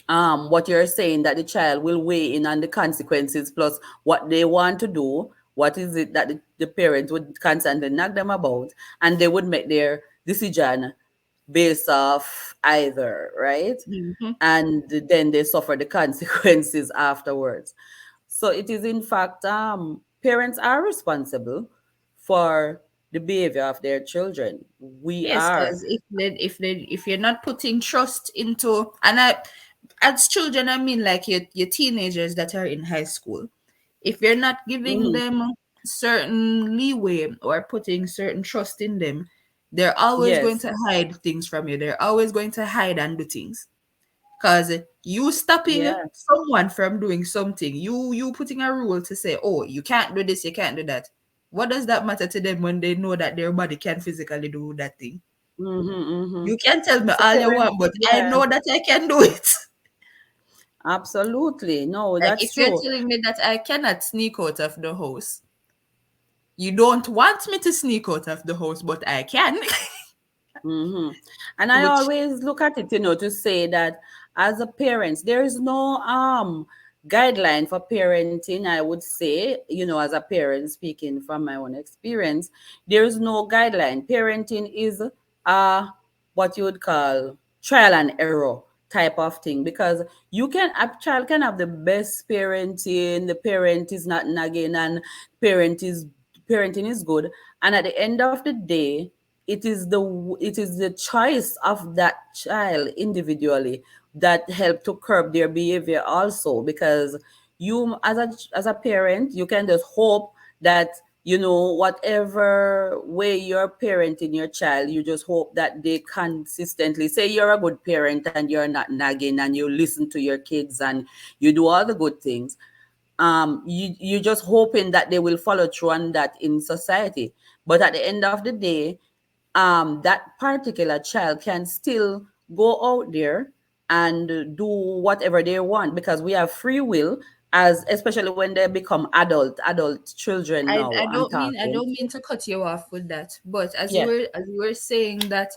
what you're saying, that the child will weigh in on the consequences plus what they want to do, what is it that the parent would constantly nag them about, and they would make their decision based off either, right? Mm-hmm. And then they suffer the consequences afterwards. So it is in fact, parents are responsible for the behavior of their children. We Yes, are. because if you're not putting trust into, and I, as children, I mean like your teenagers that are in high school, if you're not giving Mhm. them certain leeway or putting certain trust in them, they're always going Yes. to hide things from you. They're always going to hide and do things. Cause you stopping Yeah. someone from doing something, you putting a rule to say, oh, you can't do this, you can't do that. What does that matter to them when they know that their body can physically do that thing? Mm-hmm, mm-hmm. You can tell me So all you parents, want, but I yeah, know that I can do it. absolutely. No, Like that's if you're true. telling me that I cannot sneak out of the house, you don't want me to sneak out of the house, but I can. Hmm. And I Which always look at it, to say that as a parent, there is no guideline for parenting. I would say, as a parent, speaking from my own experience, there is no guideline. Parenting is what you would call trial and error type of thing, because a child can have the best parenting, the parent is not nagging, and parent is parenting is good, and at the end of the day, it is the choice of that child individually that help to curb their behavior also, because you, as a parent, you can just hope that, whatever way you're parenting your child, you just hope that they consistently say you're a good parent and you're not nagging and you listen to your kids and you do all the good things. You're just hoping that they will follow through on that in society. But at the end of the day, that particular child can still go out there and do whatever they want, because we have free will, as especially when they become adult children now. I I'm don't mean I talking. don't mean to cut you off with that, but Yeah. as you were saying that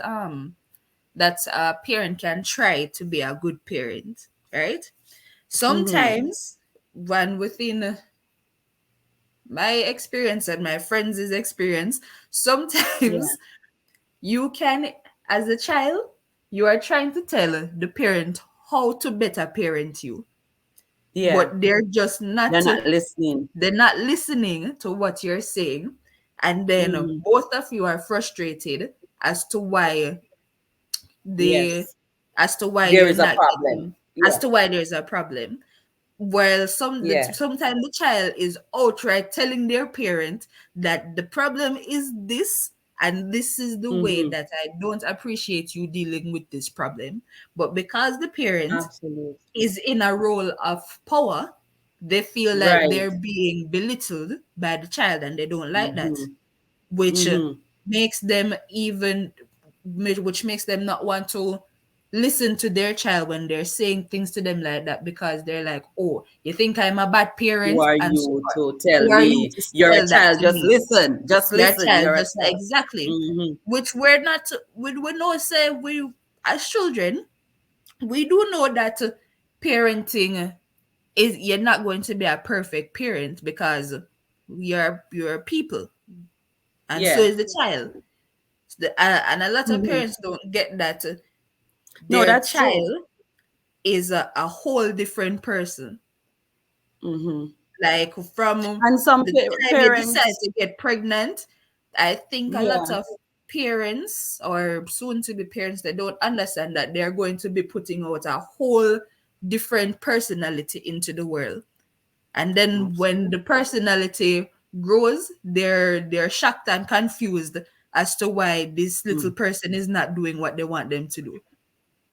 that a parent can try to be a good parent, right? Mm-hmm. Sometimes when within my experience and my friends' experience, Yeah. sometimes you can, as a child, you are trying to tell the parent how to better parent you, Yeah. but They're not listening. they're not listening to what you're saying, and then Mm-hmm. both of you are frustrated as to why they Yes. as to why There you're is a not problem. getting, as Yeah. to why there's a problem. Well, Yeah. sometimes the child is outright telling their parent that the problem is this, and this is the way Mm-hmm. that I don't appreciate you dealing with this problem. But because the parent Absolutely. is in a role of power, they feel like Right. they're being belittled by the child, and they don't like that, Mm-hmm. which Mm-hmm. makes them even which makes them not want to listen to their child when they're saying things to them like that, because they're like, oh, you think I'm a bad Who parent, are and so you to tell who are you me to you're a tell that child? to Just me? listen. Just Your listen. child You're a just child. exactly, Mm-hmm. which we're not, we know, say we as children, we do know that parenting is, you're not going to be a perfect parent, because you're people, and so Yeah. is the child. And a lot of Mm-hmm. parents don't get that No, their that's true. child is a whole different person. Mm-hmm. Like from And some the time you decide parents, to get pregnant, I think a lot yeah, of parents or soon to be parents, they don't understand that they're going to be putting out a whole different personality into the world. And then when the absolutely. personality grows, they're shocked and confused as to why this little Mm. person is not doing what they want them to do,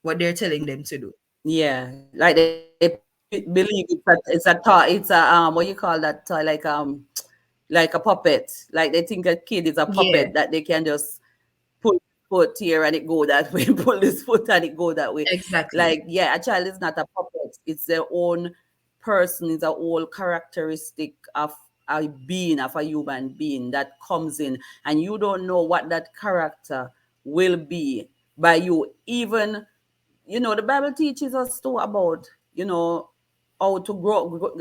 what they're telling them to do. Yeah, like they put them in a box. believe it's a toy. It's a what you call that toy? Like a puppet. Like they think a kid is a Yeah, puppet that they can just pull this foot here and it go that way, pull this foot and it go that way. exactly. Like, yeah, a child is not a puppet. It's their own person, it's a whole characteristic of a being, of a human being that comes in, and you don't know what that character will be by you. Even, the Bible teaches us too about, how to grow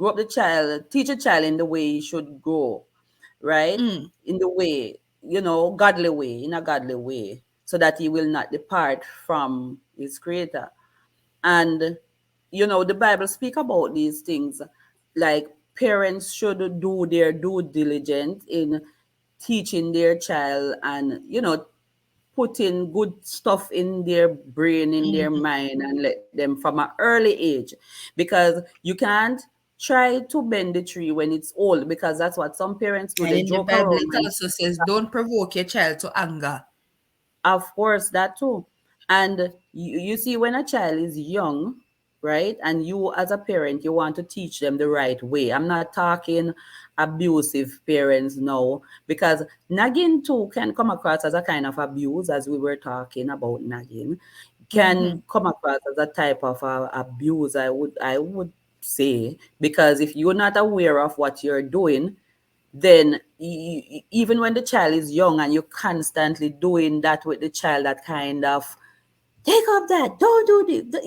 up the child, teach a child in the way he should grow, right? Mm, In the way, godly way, in a godly way, so that he will not depart from his creator. And the Bible speak about these things, like parents should do their due diligence in teaching their child, and putting good stuff in their brain, in their mhm. mind, and let them from an early age, because you can't try to bend the tree when it's old, because that's what some parents do. And They in the joke Bible, around it and also says, "Don't provoke your child to anger." of course, that too. And you see, when a child is young, right, and you as a parent, you want to teach them the right way. I'm not talking abusive parents now, because nagging too can come across as a kind of abuse, as we were talking about nagging, Mm-hmm. can come across as a type of abuse, I would say, because if you're not aware of what you're doing, then even when the child is young and you're constantly doing that with the child, that kind of take up that, don't do this,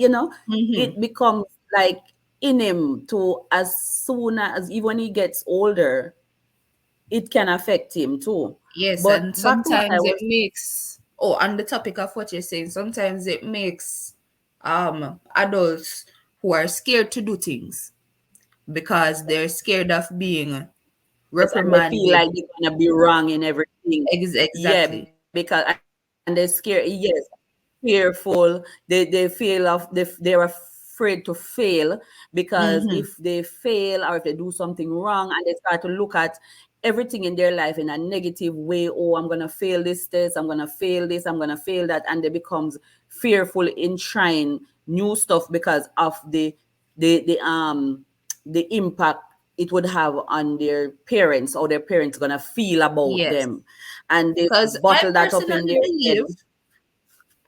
Mm-hmm. it becomes like in him to, as soon as, even when he gets older, it can affect him too. Yes, and But back to what I sometimes it was, makes, oh, on the topic of what you're saying, sometimes it makes adults who are scared to do things because they're scared of being yes, and they feel reprimanded. like they're gonna be wrong in everything. Yeah, Exactly. because, and they're scared. Yes, fearful. They feel they're afraid to fail, because if Mm-hmm. they fail or if they do something wrong, and they start to look at everything in their life in a negative way. Oh, I'm gonna fail this test. I'm gonna fail this. I'm gonna fail that, and they becomes fearful in trying new stuff because of the the impact it would have on their parents, or their parents gonna feel about Yes. them, and they Because I bottle that up in personally their head. believe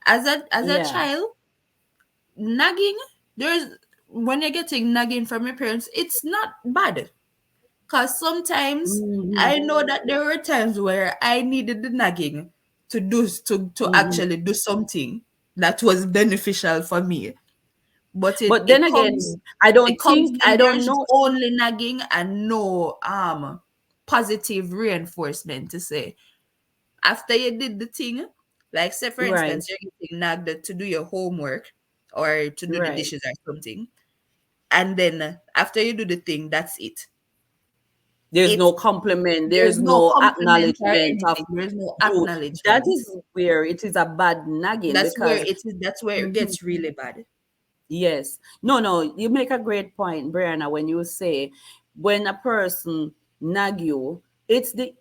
as a Yeah. child, nagging, there's when you're getting nagging from your parents, it's not bad. Cause sometimes Hmm. I know that there were times where I needed the nagging to Hmm. actually do something that was beneficial for me. But it But then it again, comes I it don't comes think, I when don't there's know. only nagging and no positive reinforcement to say after you did the thing, like say for Right, instance, you're getting nagged to do your homework or to do the right. dishes or something, and then after you do the thing, that's it. There's It's no compliment, There's there's no no compliment or acknowledgement of anything. There's no you. That acknowledgement. is where it is a bad nagging, because That's where it mhm, gets really bad. yes. No, no, you make a great point, Brianna, when you say when a person nag you, it's the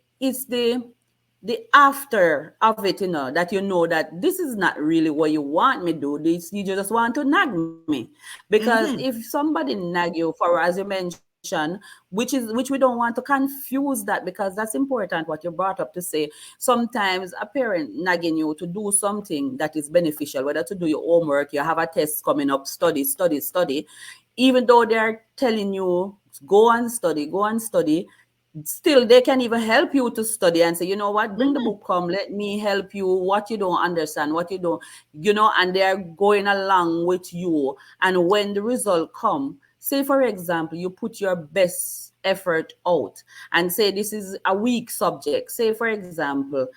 after of it, that that this is not really what you want me to do. This, you just want to nag me. Because if Mm-hmm. somebody nag you for, as you mentioned, which we don't want to confuse that, because that's important what you brought up to say. Sometimes a parent nagging you to do something that is beneficial, whether to do your homework, you have a test coming up, study, study, study, even though they're telling you go and study, still they can even help you to study and say, you know what, bring the Mm-hmm. book, come, let me help you, what you don't understand, what you don't, and they're going along with you. And when the result come, say for example, you put your best effort out, and say this is a weak subject. Say for example,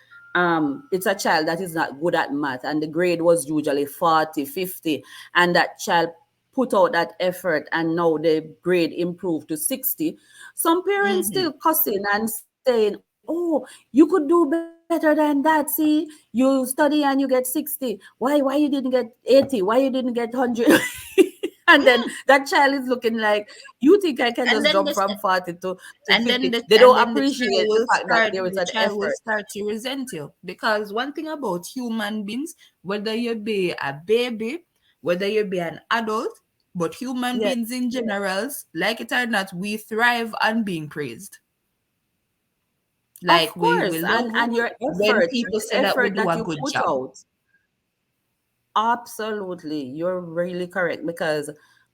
it's a child that is not good at math, and the grade was usually 40, 50, and that child put out that effort, and now the grade improved to 60. Some parents Mm-hmm. still cussing and saying, oh, you could do better than that. See, you study and you get 60. Why you didn't get 80? Why you didn't get 100? And then that child is looking like, you think I can just And then jump this from 40 to and 50? then the They and don't then appreciate the fact that there is the an child will effort. start to resent you, because one thing about human beings, whether you be a baby, whether you be an adult, but human Yeah. beings in general, like it or not, we thrive on being praised. Like Of we course. love And your when effort, people the say that we effort do that a you good put job. out. Absolutely. You're really correct because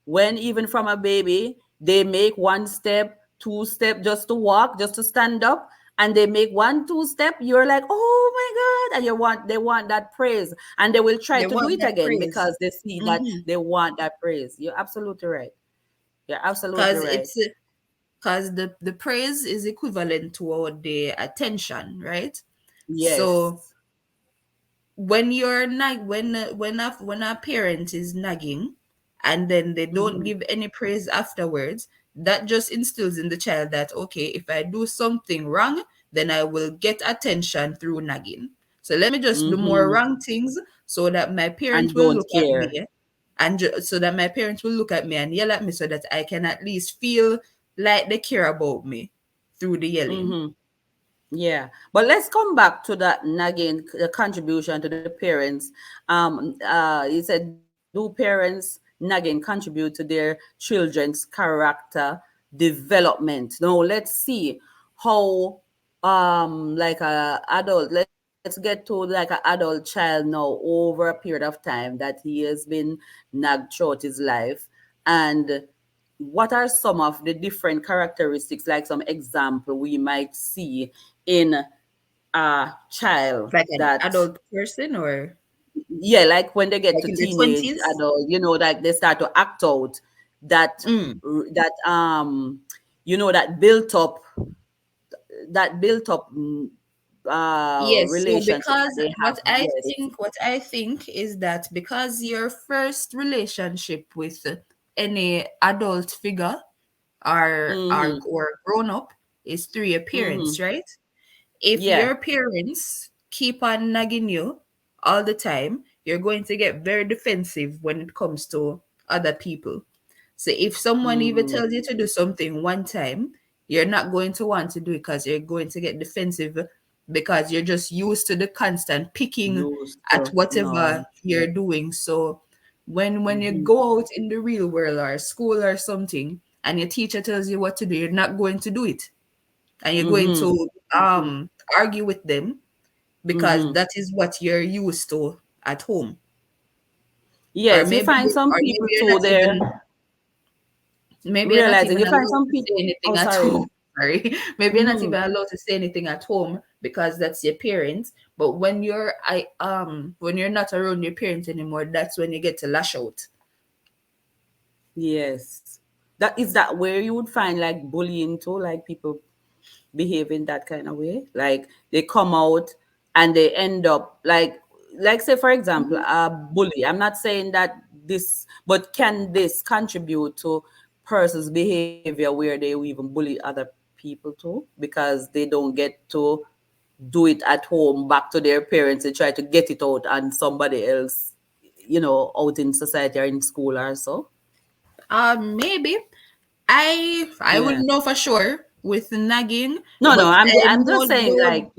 when even from a baby, they make one step, two step just to walk, just to stand up, and they make one, two step, you're like, oh my God. And they want that praise. And they will try They to do want it that again praise. because they see that Mm-hmm. they want that praise. You're absolutely right. You're absolutely Because right. it's because the praise is equivalent to the attention, right? So Yes. when you're nag when a parent is nagging and then they don't Mm-hmm. give any praise afterwards, that just instills in the child that okay, if I do something wrong, then I will get attention through nagging. So let me just do more Mm-hmm. wrong things so that my parents And will don't look at care. me and so that my parents will look at me and yell at me so that I can at least feel like they care about me through the yelling. Mm-hmm. Yeah, but let's come back to that nagging the contribution to the parents. You said, do parents nagging contribute to their children's character development? Now, let's see how like a adult. Let's get to like an adult child now over a period of time that he has been nagged throughout his life, and what are some of the different characteristics, like some example we might see in a child Like an that, adult person or yeah, like when they get like to in their teenage 20s. adult, like they start to act out that Mm. that that built up Yes, so relationship because that they have. Yes. what I think is that because your first relationship with any adult figure Mm-hmm. or grown up is through your parents, Mm-hmm. right? If Yeah. your parents keep on nagging you all the time, you're going to get very defensive when it comes to other people. So if someone even Mm-hmm. tells you to do something one time, you're not going to want to do it because you're going to get defensive because you're just used to the constant picking Used at to. whatever No. you're doing. So when you Mm-hmm. go out in the real world or school or something and your teacher tells you what to do, you're not going to do it. And you're going Mm-hmm. to argue with them because Mm-hmm. that is what you're used to at home. Or Yes, you find some maybe people you're too not there even maybe you're not realizing, even you find allowed some to say people. Oh, anything at sorry. home. Sorry. Maybe you're not Mm-hmm. even allowed to say anything at home because that's your parents. But when you're not around your parents anymore, that's when you get to lash out. Yes. That where you would find like bullying too, like people behave in that kind of way. Like they come out and they end up like say for example, Mhm. a bully. I'm not saying that this, but can this contribute to person's behavior where they will even bully other people too because they don't get to do it at home back to their parents. They try to get it out on somebody else, out in society or in school or so. Maybe I Yeah. wouldn't know for sure with nagging, No, no, but I'm just saying, like,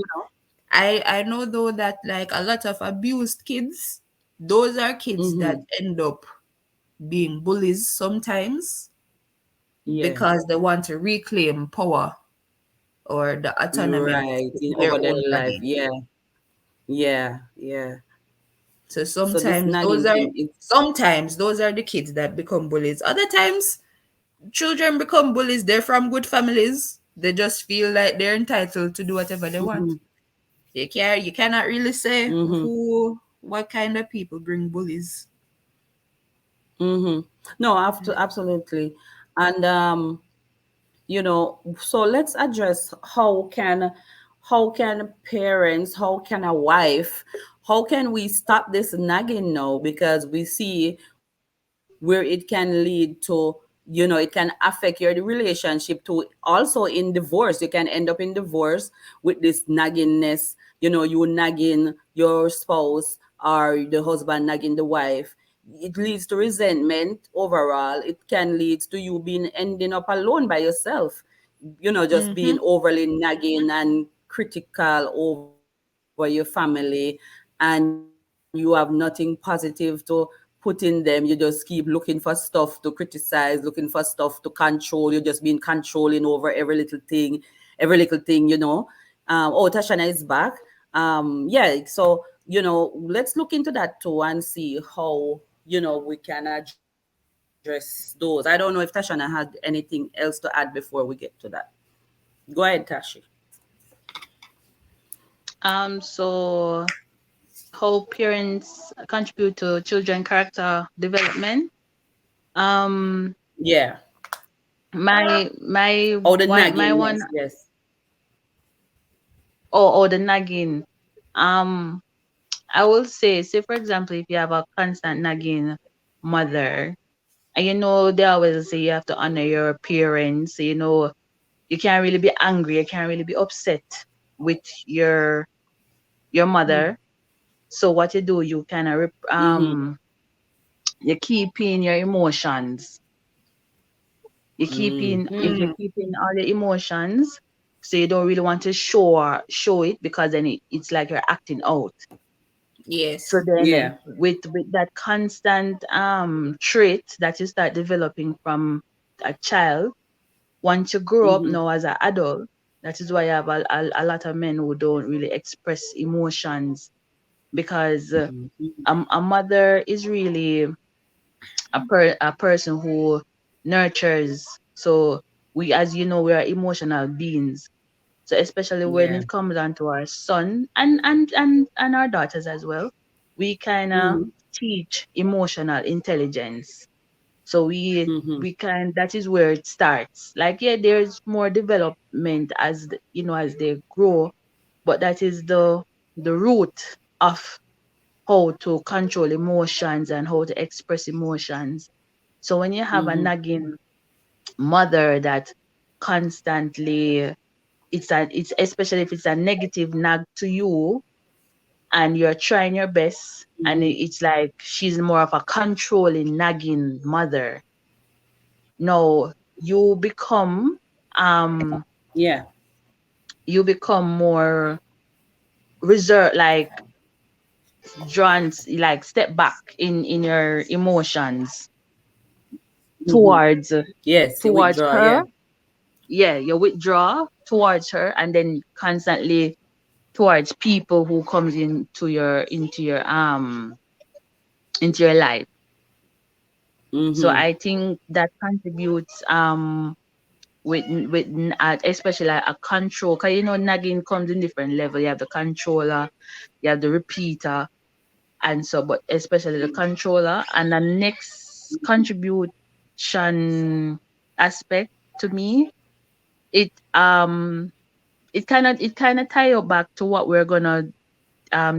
I know though that like a lot of abused kids, those are kids that mm-hmm. end up being bullies sometimes Yeah. because they want to reclaim power or the autonomy of Right. In their over their own life. body. Yeah. Yeah. Yeah. So So this nagging thing is sometimes those are the kids that become bullies. Other times children become bullies. They're from good families. They just feel like they're entitled to do whatever they want. mm-hmm. You cannot really say Mm-hmm. what kind of people bring bullies. Mm-hmm. No, absolutely. And so let's address how can parents, how can a wife, how can we stop this nagging now, because we see where it can lead to, it can affect your relationship to also in divorce. You can end up in divorce with this naggingness, you nagging your spouse or the husband nagging the wife. It leads to resentment overall. It can lead to you being ending up alone by yourself, just being Mm-hmm. overly nagging and critical over your family, and you have nothing positive to put put in them. You just keep looking for stuff to criticize, looking for stuff to control. You're just being controlling over every little thing, you know. Oh, Tashana is back. Yeah, so, you know, let's look into that too and see how, you know, we can address those. I don't know if Tashana had anything else to add before we get to that. Go ahead, Tashi. So how parents contribute to children character development. Um, Yeah. my Oh, the one my nagging. one Yes, yes. or the nagging. Um, I will say for example, if you have a constant nagging mother, and you know they always say you have to honor your parents. You know you can't really be angry, you can't really be upset with your mother. So what you do, you kind of Mm-hmm. you keep in your emotions. You keep in if you Mm-hmm. keep in all the emotions, so you don't really want to show it because then it's like you're acting out. So Yes. then Yeah. with that constant trait that you start developing from a child, once you grow up Mm-hmm. now as an adult, that is why you have a lot of men who don't really express emotions because a mother is really a person who nurtures. So we, as you know, we are emotional beings. So especially when Yeah. it comes down to our son and our daughters as well, we kind of Mm-hmm. teach emotional intelligence. So Mm-hmm. we can that is where it starts. Like yeah, there's more development as you know as they grow, but that is the root of how to control emotions and how to express emotions. So when you have a Mm-hmm. nagging mother that constantly it's especially if it's a negative nag to you and you're trying your best and Mm-hmm. it's like she's more of a controlling nagging mother. No, you become um Yeah. you become more reserved, like drawn, like step back in your emotions Mm-hmm. towards Yes, you towards withdraw. her. Yeah. Yeah, you withdraw towards her and then constantly towards people who comes into your life. So Mm-hmm. I think that contributes especially like a control, because you know nagging comes in different level. You have the controller, you have the repeater, and so but especially the controller. And the next contribution aspect to me, it it kind of tie you back to what we're gonna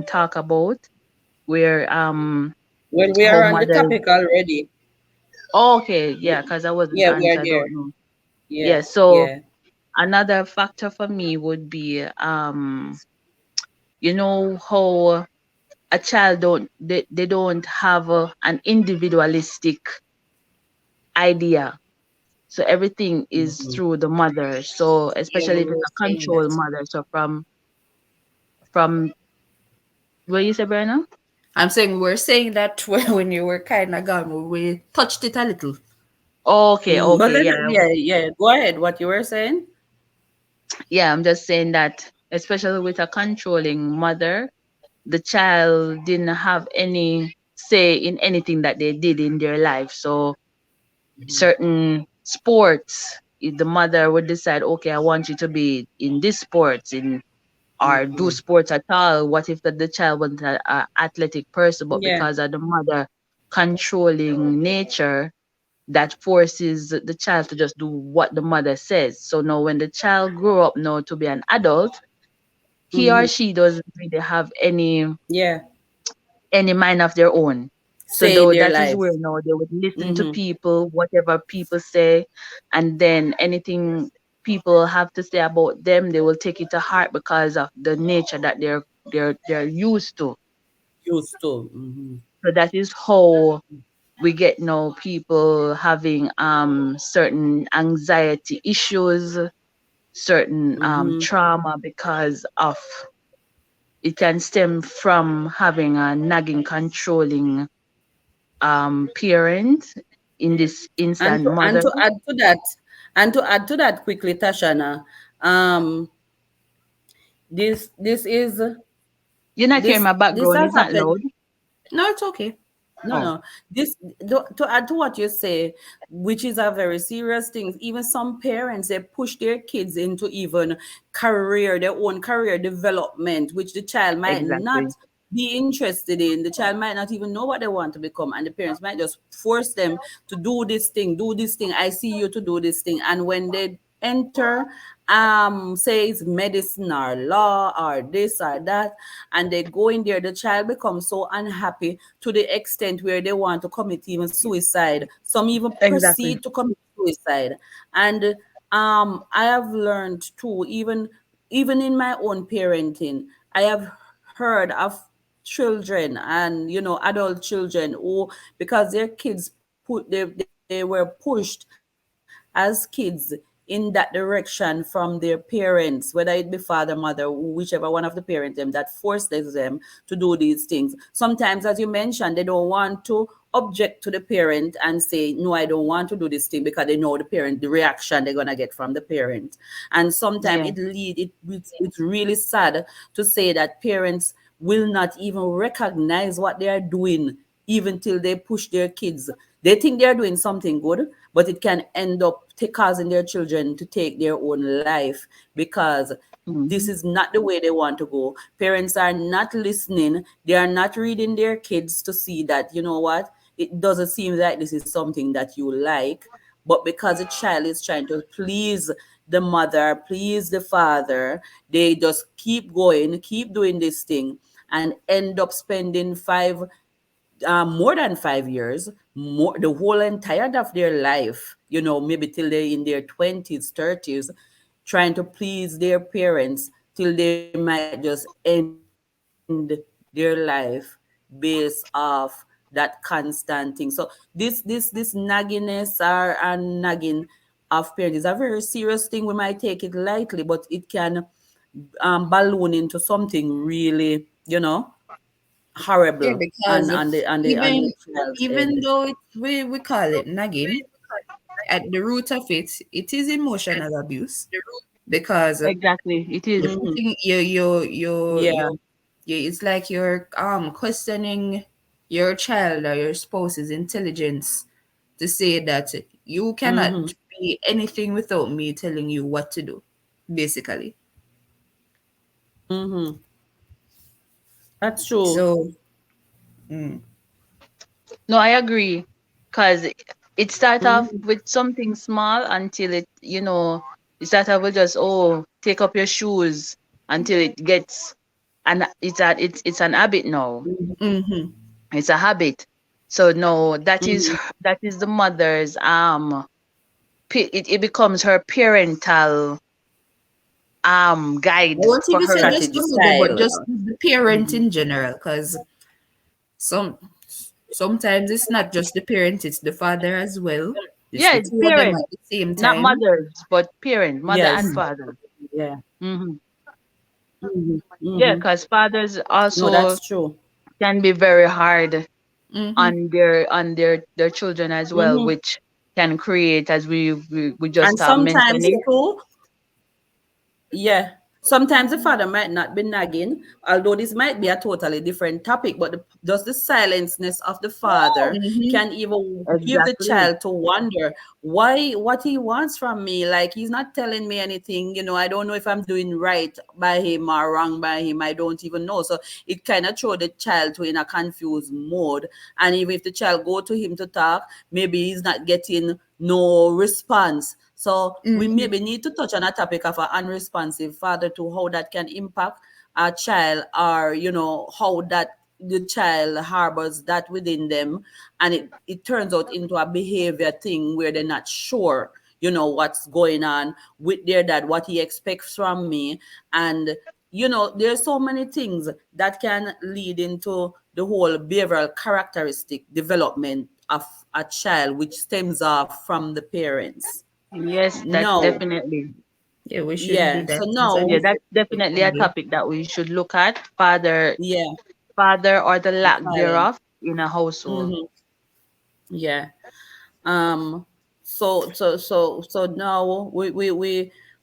talk about, where Well, we how are on the mothers. topic already. Okay, yeah, We, because I wasn't yeah, we are answered. I there. don't know. Yeah. Yeah, so Yeah. another factor for me would be you know how a child they don't have an individualistic idea. So everything is Mm-hmm. through the mother. So Yeah, especially we if it's were a saying control that. mother. So from where you say, Brenna? I'm saying we're saying that when you were kind of gone, we touched it a little. Okay, But okay, let yeah, it, yeah, yeah. Go ahead. What you were saying? yeah. I'm just saying that especially with a controlling mother, the child didn't have any say in anything that they did in their life. So certain sports, if the mother would decide, okay, I want you to be in this sports, in or do Mm-hmm. sports at all. What if the child was an athletic person, but Yeah. because of the mother controlling nature, that forces the child to just do what the mother says. So now when the child grow up now to be an adult, he or Mm-hmm. she doesn't really have Yeah. any mind of their own. So Say in though their that is life. where now they would listen to Mm-hmm. people, whatever people say, and then anything people have to say about them, they will take it to heart because of the nature that they're used to. Used to. Mm-hmm. So that is how we get now people having certain anxiety issues, certain Mm-hmm. trauma because of it can stem from having a nagging controlling parent, in this And instant to and mother. to add to that, quickly, Tashana, um, this is You're not hearing my this background, has it's not happened. loud. No, it's okay. No, Oh, no. This to add to what you say, which is a very serious thing. Even some parents, they push their kids into even career, their own career development, which the child might not exactly. be interested in. The child might not even know what they want to become, and the parents might just force them to do this thing, do this thing. I see you to do this thing, and when they enter, say it's medicine or law or this or that, and they go in there, the child becomes so unhappy to the extent where they want to commit even suicide. Some even Exactly. proceed to commit suicide. And I have learned too, even in my own parenting, I have heard of children and adult children who, because their kids they were pushed as kids in that direction from their parents, whether it be father, mother, whichever one of the parents them, that forces them to do these things. Sometimes, as you mentioned, they don't want to object to the parent and say, no, I don't want to do this thing, because they know the reaction they're gonna get from the parent. And sometimes Yeah. it's really sad to say that parents will not even recognize what they are doing, even till they push their kids. They think they're doing something good, but it can end up causing their children to take their own life, because this Hmm. is not the way they want to go. Parents are not listening. They are not reading their kids to see that, you know what, it doesn't seem like this is something that you like. But because a child is trying to please the mother, please the father, they just keep going, keep doing this thing, and end up spending more than 5 years, more the whole entire of their life, maybe till they're in their 20s, 30s, trying to please their parents, till they might just end their life based off that constant thing. So this nagginess and nagging of parents is a very serious thing. We might take it lightly, but it can balloon into something really, Yeah, horrible because on even the child's even end. though we call it nagging, at the root of it, it is emotional abuse because Exactly. It is. you're Hmm. putting Yeah. it's like you're questioning your child or your spouse's intelligence to say that you cannot Hmm. be anything without me telling you what to do, basically. Hmm. That's true. So, mm, No, I agree. Because it start off Hmm. with something small until it start off with just, oh, take up your shoes, until it gets, and it's an habit now. mm-hmm. It's a habit. So no, that is Hmm. that is the mother's it becomes her parental I guide won't for even say her. just Strategy, the mother, but style. just the parent Hmm. in general, because some sometimes it's not just the parent, it's the father as well. It's Yeah, the it's two of them parent, at the same not time. mothers, but parent, mother Yes. and father. Yeah. Hmm. Hmm. Yeah, Hmm. because fathers No, also that's true. can be very hard Mm-hmm. on their children as well, Hmm. which can create, as we just And sometimes mentioning. too, yeah. Sometimes the father might not be nagging, although this might be a totally different topic, but just the silenceness of the father Mm-hmm. can even give the Exactly. child to wonder what he wants from me. Like, he's not telling me anything, I don't know if I'm doing right by him or wrong by him. I don't even know. So it kind of throw the child to in a confused mode. And even if the child go to him to talk, maybe he's not getting no response. So we Mm-hmm. maybe need to touch on a topic of an unresponsive father, to how that can impact a child, or how that the child harbors that within them, and it turns out into a behavior thing where they're not sure, what's going on with their dad, what he expects from me. And there's so many things that can lead into the whole behavioral characteristic development of a child, which stems off from the parents. Yes, that's No. definitely. Yeah, we should do Yeah. that So as an Yeah, now, that's episode definitely one a day. topic that we should look at. Father, yeah, father or the the lack silence. thereof in a household. Mm-hmm. Yeah. Um, so now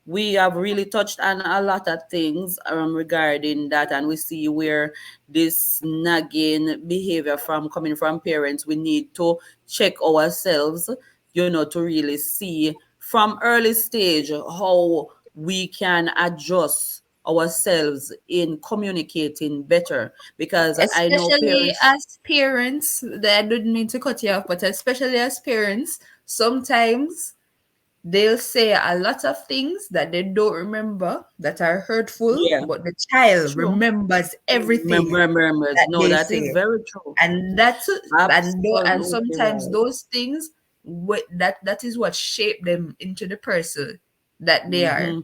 we have really touched on a lot of things regarding that, and we see where this nagging behavior from coming from parents, we need to check ourselves, to really see from early stage how we can adjust ourselves in communicating better, because I know Especially parents. as parents, that I don't mean to cut you off, but especially as parents, sometimes they'll say a lot of things that they don't remember that are hurtful, Yeah, but the child true. remembers everything Remembers. that No, they that is say. very true. And that's and Absolutely sometimes right. those things, that is what shaped them into the person that they are. Mm-hmm.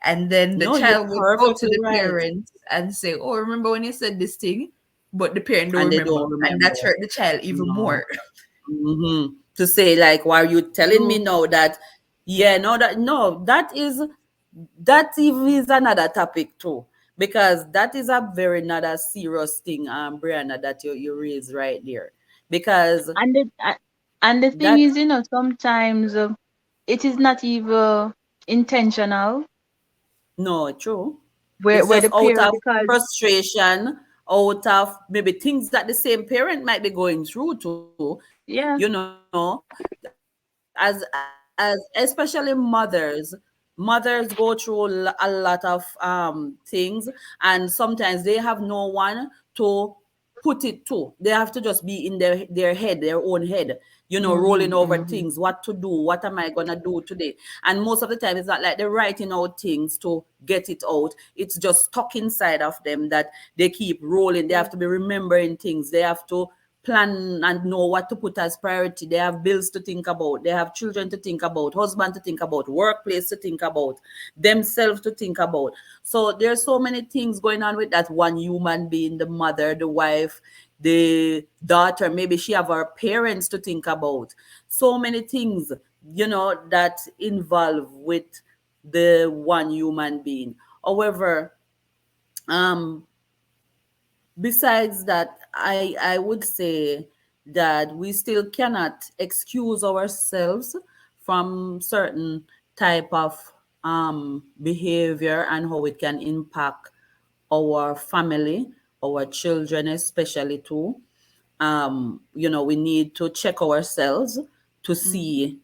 And then the No, you're child would go to perfectly the right. parents and say, "Oh, remember when you said this thing?" But the parent don't And they remember, don't and that remember. hurt the child even No. more. Mm-hmm. To say like, why are you telling me True. now that? Yeah, no, that even is another topic too, because that is a very another serious thing, Brianna, that you raise right there, because And and the thing that is, sometimes it is not even intentional no true. where It's the just out parent, of because frustration, out of maybe things that the same parent might be going through too. yeah. As especially mothers go through a lot of things, and sometimes they have no one to put it to. They have to just be in their head, their own head, rolling Mm-hmm, over mm-hmm. things, what to do, what am I gonna do today. And most of the time it's not like they're writing out things to get it out, it's just stuck inside of them, that they keep rolling. They have to be remembering things, they have to plan and know what to put as priority. They have bills to think about, they have children to think about, husband to think about, workplace to think about, themselves to think about. So there's so many things going on with that one human being, the mother, the wife, the daughter. Maybe she have her parents to think about. So many things, that involve with the one human being. However, um besides that, I would say that we still cannot excuse ourselves from certain type of behavior and how it can impact our family, our children especially too. We need to check ourselves to see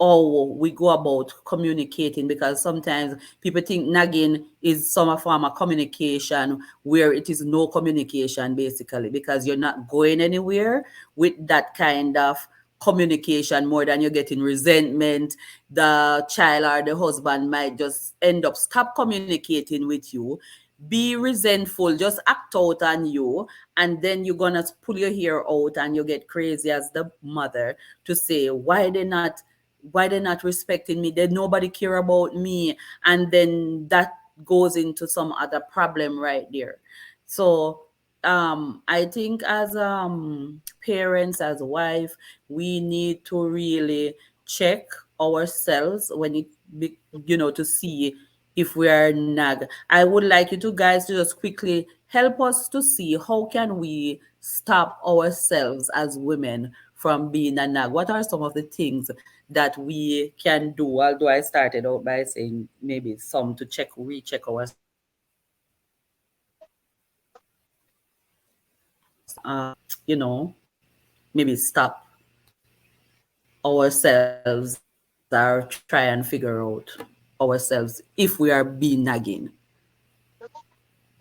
how we go about communicating, because sometimes people think nagging is some form of communication where it is no communication basically, because you're not going anywhere with that kind of communication. More than you're getting resentment, the child or the husband might just end up stop communicating with you, be resentful, just act out on you, and then you're gonna pull your hair out and you get crazy as the mother to say why they not respecting me, they nobody care about me, and then that goes into some other problem right there. So I think as parents, as wife, we need to really check ourselves when it be, to see if we are nag. I would like you to guys to just quickly help us to see how can we stop ourselves as women from being a nag. What are some of the things that we can do? Although I started out by saying maybe some to recheck ourselves, maybe stop ourselves or try and figure out ourselves if we are being nagging.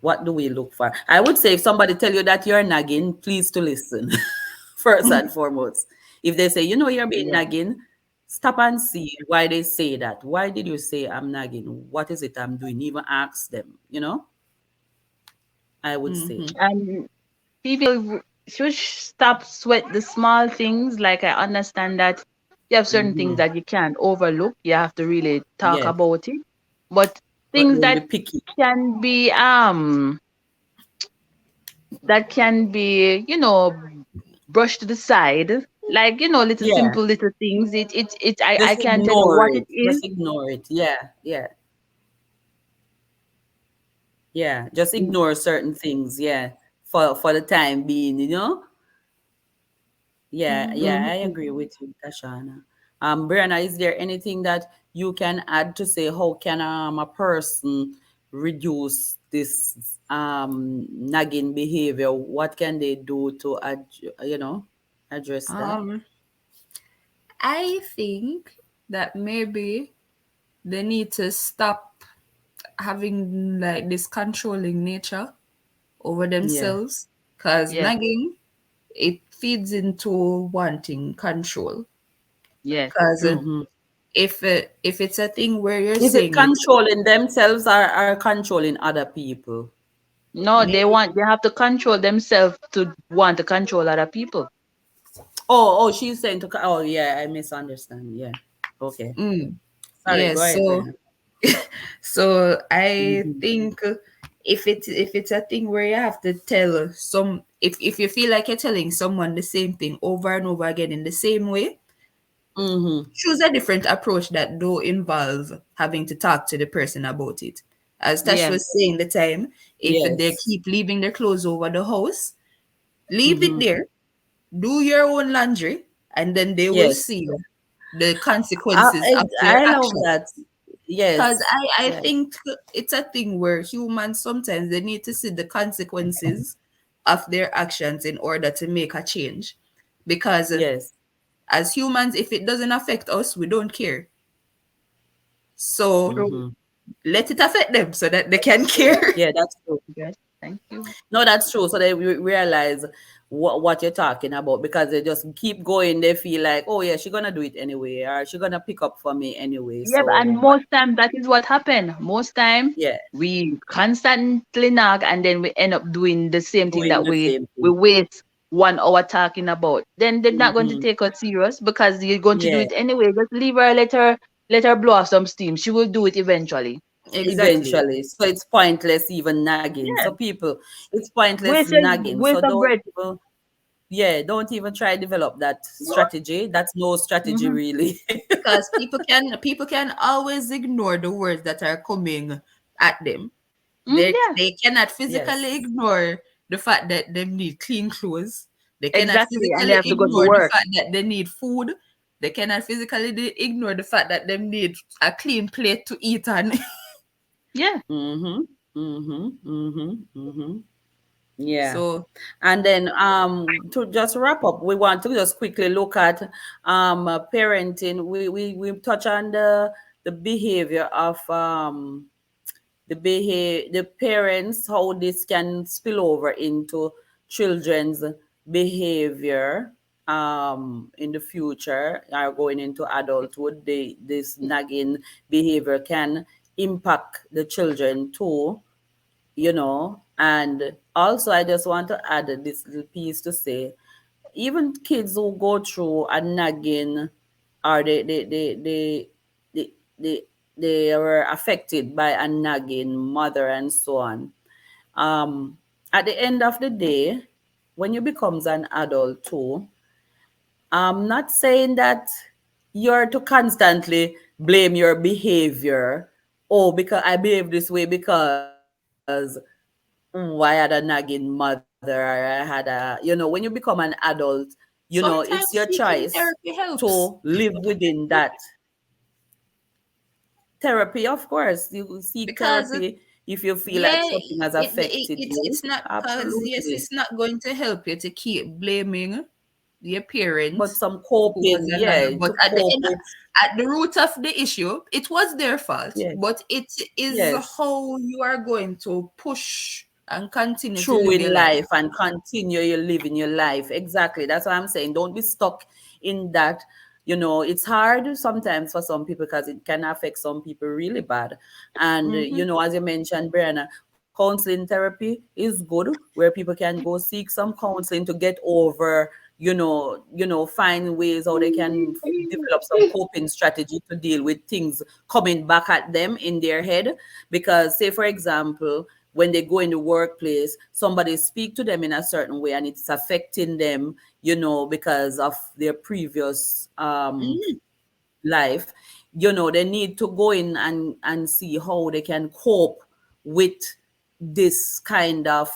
What do we look for? I would say if somebody tell you that you're nagging, please to listen first and foremost. If they say, you're being Yeah. nagging, stop and see why they say that. Why did you say I'm nagging? What is it I'm doing? Even ask them, I would say. Mm-hmm. And people should stop sweat the small things. Like, I understand that you have certain things Hmm. that you can't overlook. You have to really talk Yes. about it. But But things then be picky. can be um that can be, brushed to the side. Like, little Yeah. simple little things. I Just can't tell you ignore what it it. is. Just ignore it. Yeah. Yeah. Yeah. Just ignore certain things. Yeah. For the time being. Yeah, yeah, I Mm-hmm. agree with you, Tashana. Brianna, is there anything that you can add to say how can a person reduce this nagging behavior? What can they do to address that? Um, I think that maybe they need to stop having like this controlling nature over Yeah. themselves, because Yes, nagging, it feeds into wanting control. yes. Because True. if it's a thing where you're Is it saying it's controlling themselves or controlling other people? No, maybe they have to control themselves to want to control other people. Oh, she's saying to. Oh, yeah, I misunderstand. Yeah. Okay. Sorry. yeah, Go ahead, so Brianna. I Mm-hmm. think if it's a thing where you have to tell some, if you feel like you're telling someone the same thing over and over again in the same way, Mm-hmm. choose a different approach that don't involve having to talk to the person about it. As Tash Yeah. was saying the time, if they Yes. keep leaving their clothes over the house, leave it Mm-hmm. there, do your own laundry, and then they will Yes. see the consequences of their I love action. that. Because Yes. I Yes. think it's a thing where humans sometimes they need to see the consequences of their actions in order to make a change. Because Yes. as humans, if it doesn't affect us, we don't care. So True. Mm-hmm. let it affect them so that they can care. Yeah, that's true. Yes. Thank you. No, that's true. So they realize what you're talking about because they just keep going. They feel like, oh yeah, she's gonna do it anyway, or she's gonna pick up for me anyway. Yeah, and So, but most time that is what happened. Most time yeah, we constantly nag and then we end up doing the same thing doing that the same we thing. waste 1 hour talking about. Then they're not going to Mm-hmm. take us serious because you're going to do Yeah, it anyway. Just leave her, let her blow off some steam. She will do it eventually. Exactly. eventually. So it's pointless even nagging. So Yeah. people, it's pointless Waste your nagging. So waste of breath. don't even try develop that strategy. That's no strategy Mm-hmm. really. Because people can always ignore the words that are coming at them. Mm, yeah, They cannot physically Yes, ignore the fact that they need clean clothes. They cannot exactly. And they physically have to go to ignore the work. fact that they need food. They cannot physically ignore the fact that they need a clean plate to eat on. Yeah. mm-hmm, mm-hmm, mm-hmm, mm-hmm. Yeah. So And then to just wrap up, we want to just quickly look at parenting. We touch on the behavior of the parents, how this can spill over into children's behavior in the future are going into adulthood. This nagging behavior can impact the children too, and also I just want to add this little piece to say even kids who go through a nagging or they, they, they were affected by a nagging mother and so on. Um, at the end of the day, when you becomes an adult too, I'm not saying that you're to constantly blame your behavior. Oh, because I behave this way because I had a nagging mother or I had when you become an adult, it's your sometimes choice seeking therapy to helps live within that. Therapy, of course, you seek because therapy if you feel like yeah, something has affected you. it's not because yes, Absolutely. it's not going to help you to keep blaming your But parents some who was coping, a nagger. yeah, But to at the cope end, with, at the root of the issue, it was their fault. yes, But it is yes, how you are going to push and continue to true live in your life. life and continue your living your life. Exactly. That's what I'm saying. Don't be stuck in that. It's hard sometimes for some people because it can affect some people really bad. And, Mm-hmm. as you mentioned, Brianna, counseling therapy is good where people can go seek some counseling to get over, find ways how they can develop some coping strategy to deal with things coming back at them in their head. Because, say, for example, when they go in the workplace, somebody speak to them in a certain way and it's affecting them, because of their previous life, they need to go in and see how they can cope with this kind of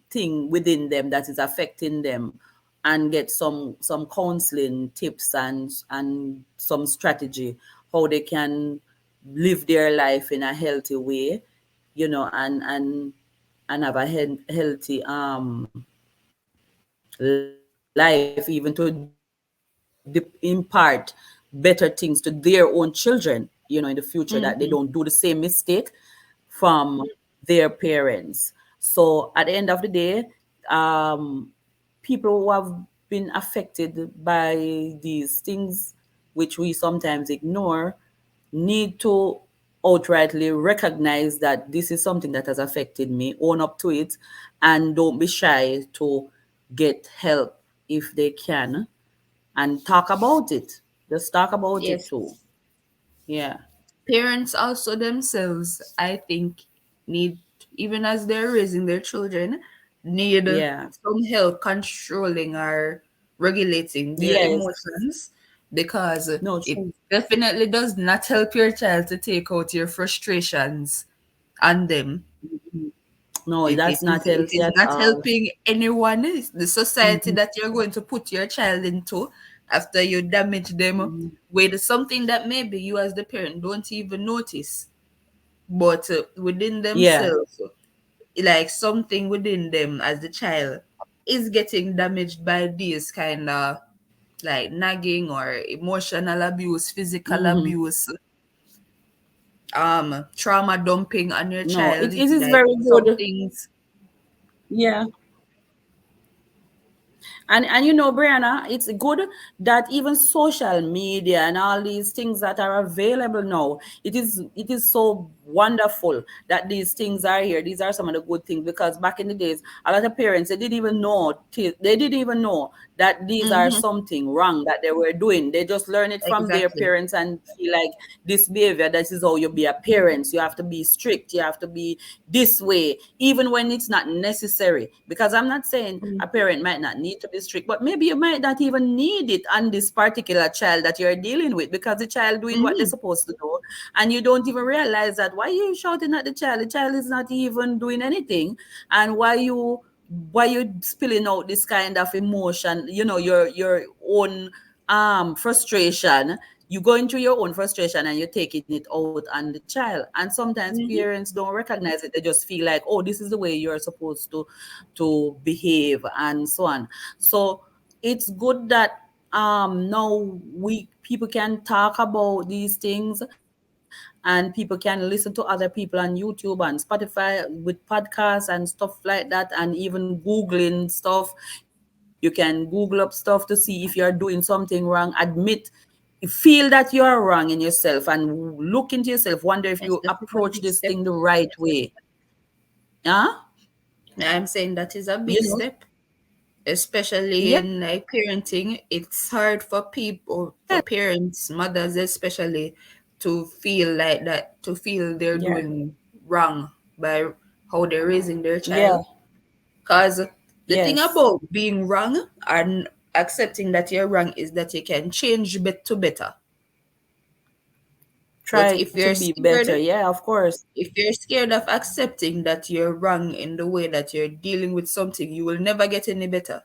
thing within them that is affecting them. and get some counseling tips and some strategy how they can live their life in a healthy way, and have a healthy life, even to impart better things to their own children, in the future, that they don't do the same Mm-hmm. mistake from their parents. So at the end of the day, um, people who have been affected by these things, which we sometimes ignore, need to outrightly recognize that this is something that has affected me, own up to it, and don't be shy to get help if they can, and talk about it. Just talk about it Yes. too. Yeah. Parents also themselves, I think, need, even as they're raising their children, need Yeah. some help controlling or regulating their Yes. emotions, because No, it true. definitely does not help your child to take out your frustrations on them. No, It, it that's is not it healthy is at not all. helping anyone. It's the society that you're going to put your child into after you damage them with something that maybe you as the parent don't even notice, but within Yeah. themselves, like something within them as the child is getting damaged by this kind of like nagging or emotional abuse, physical Hmm. abuse, trauma dumping on your No, child. it is Like very some good. things. Yeah. And Brianna, it's good that even social media and all these things that are available now, it is so wonderful that these things are here. These are some of the good things, because back in the days, a lot of parents, they didn't even know that these are Mm-hmm. something wrong that they were doing. They just learn it from their Exactly. parents and feel like this behavior, this is how you be a parent. You have to be strict, you have to be this way, even when it's not necessary. Because I'm not saying a parent might not need to be strict, but maybe you might not even need it on this particular child that you're dealing with, because the child doing what they're Mm-hmm. supposed to do, and you don't even realize that. Why you shouting at the child? The child is not even doing anything. And why you spilling out this kind of emotion, your own frustration. You go into your own frustration and you're taking it out on the child. And sometimes Mm-hmm. parents don't recognize it. They just feel like, oh, this is the way you're supposed to behave, and so on. So it's good that now we people can talk about these things, and people can listen to other people on YouTube and Spotify with podcasts and stuff like that, and even Googling stuff. You can Google up stuff to see if you're doing something wrong, feel that you're wrong in yourself, and look into yourself, wonder if you Yes, that is approach a this big thing step. the right way. Huh? I'm saying that is a You big know? step, especially Yeah. in like parenting. It's hard for people, for parents, mothers especially, to feel like that, to feel they're Yeah. doing wrong by how they're raising their Yeah. child. Because the thing Yes. about being wrong and accepting that you're wrong is that you can change to better. But Try to be better. Yeah, of course. if you're scared of accepting that you're wrong in the way that you're dealing with something, you will never get any better.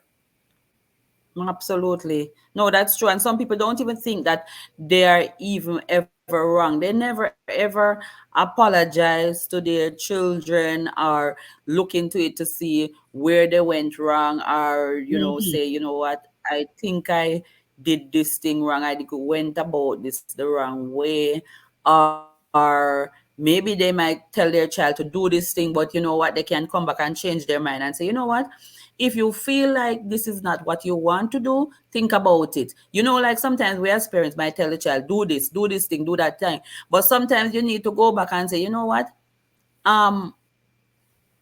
Absolutely. No, that's true. And some people don't even think that they are even ever wrong. They never ever apologize to their children, or look into it to see where they went wrong, or say, Mm-hmm. what, I think I did this thing wrong. Went about this the wrong way. Or maybe they might tell their child to do this thing, but you know what, they can come back and change their mind and say, what, if you feel like this is not what you want to do, think about it. Like sometimes we as parents might tell the child, do this thing, do that thing. But sometimes you need to go back and say, what? Um,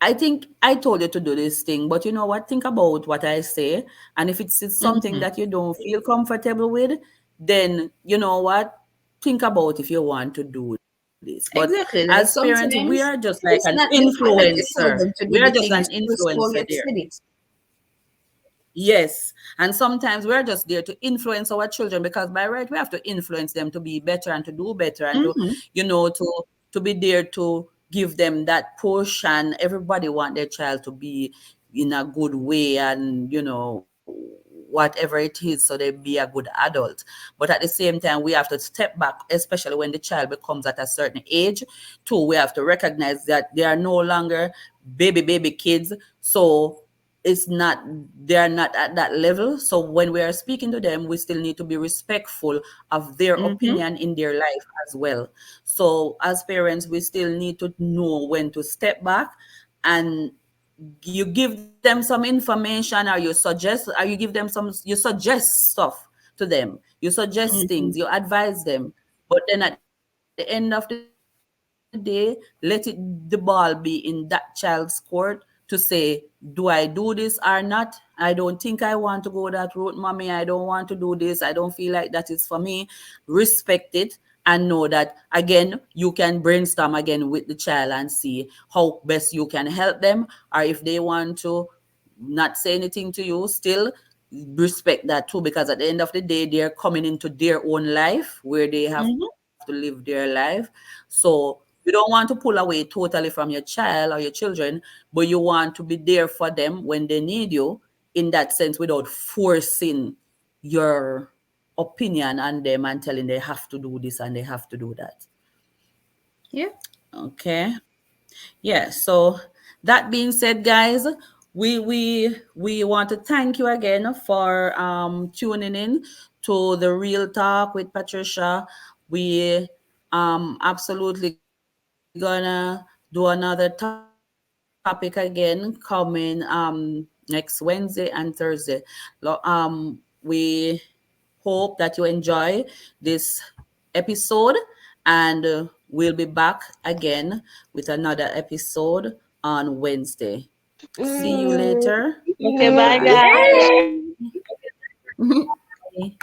I think I told you to do this thing, but you know what? Think about what I say. And if it's something Mm-hmm. that you don't feel comfortable with, then you know what? Think about if you want to do this. But as Exactly. parents, Like we are just like sometimes an it's not the fact that you influencer. told them to We are do the just an thing, it's just how influencer you there. said it. Yes. And sometimes we're just there to influence our children, because by right we have to influence them to be better and to do better, and to, Mm-hmm. to be there to give them that push. And everybody want their child to be in a good way, and, whatever it is so they be a good adult. But at the same time, we have to step back, especially when the child becomes at a certain age. Too, we have to recognize that they are no longer baby kids. So it's not, they are not at that level. So when we are speaking to them, we still need to be respectful of their Mm-hmm. opinion in their life as well. So as parents, we still need to know when to step back, and you give them some information, or you give them some, you suggest stuff to them, you suggest things, you advise them. But then at the end of the day, let the ball be in that child's court to say, do I do this or not? I don't think I want to go that route, mommy. I don't want to do this. I don't feel like that is for me. Respect it, and know that again, you can brainstorm again with the child and see how best you can help them. Or if they want to not say anything to you, still respect that too, because at the end of the day, they're coming into their own life where they have to Mm-hmm. live their life. So you don't want to pull away totally from your child or your children, but you want to be there for them when they need you, in that sense, without forcing your opinion on them and telling they have to do this and they have to do that. Yeah. Okay. Yeah. So that being said, guys, we want to thank you again for tuning in to the Real Talk with Patricia. We absolutely gonna do another topic again coming next Wednesday and Thursday. We hope that you enjoy this episode, and we'll be back again with another episode on Wednesday. See you later. Okay, bye Bye. guys. Yay! Bye.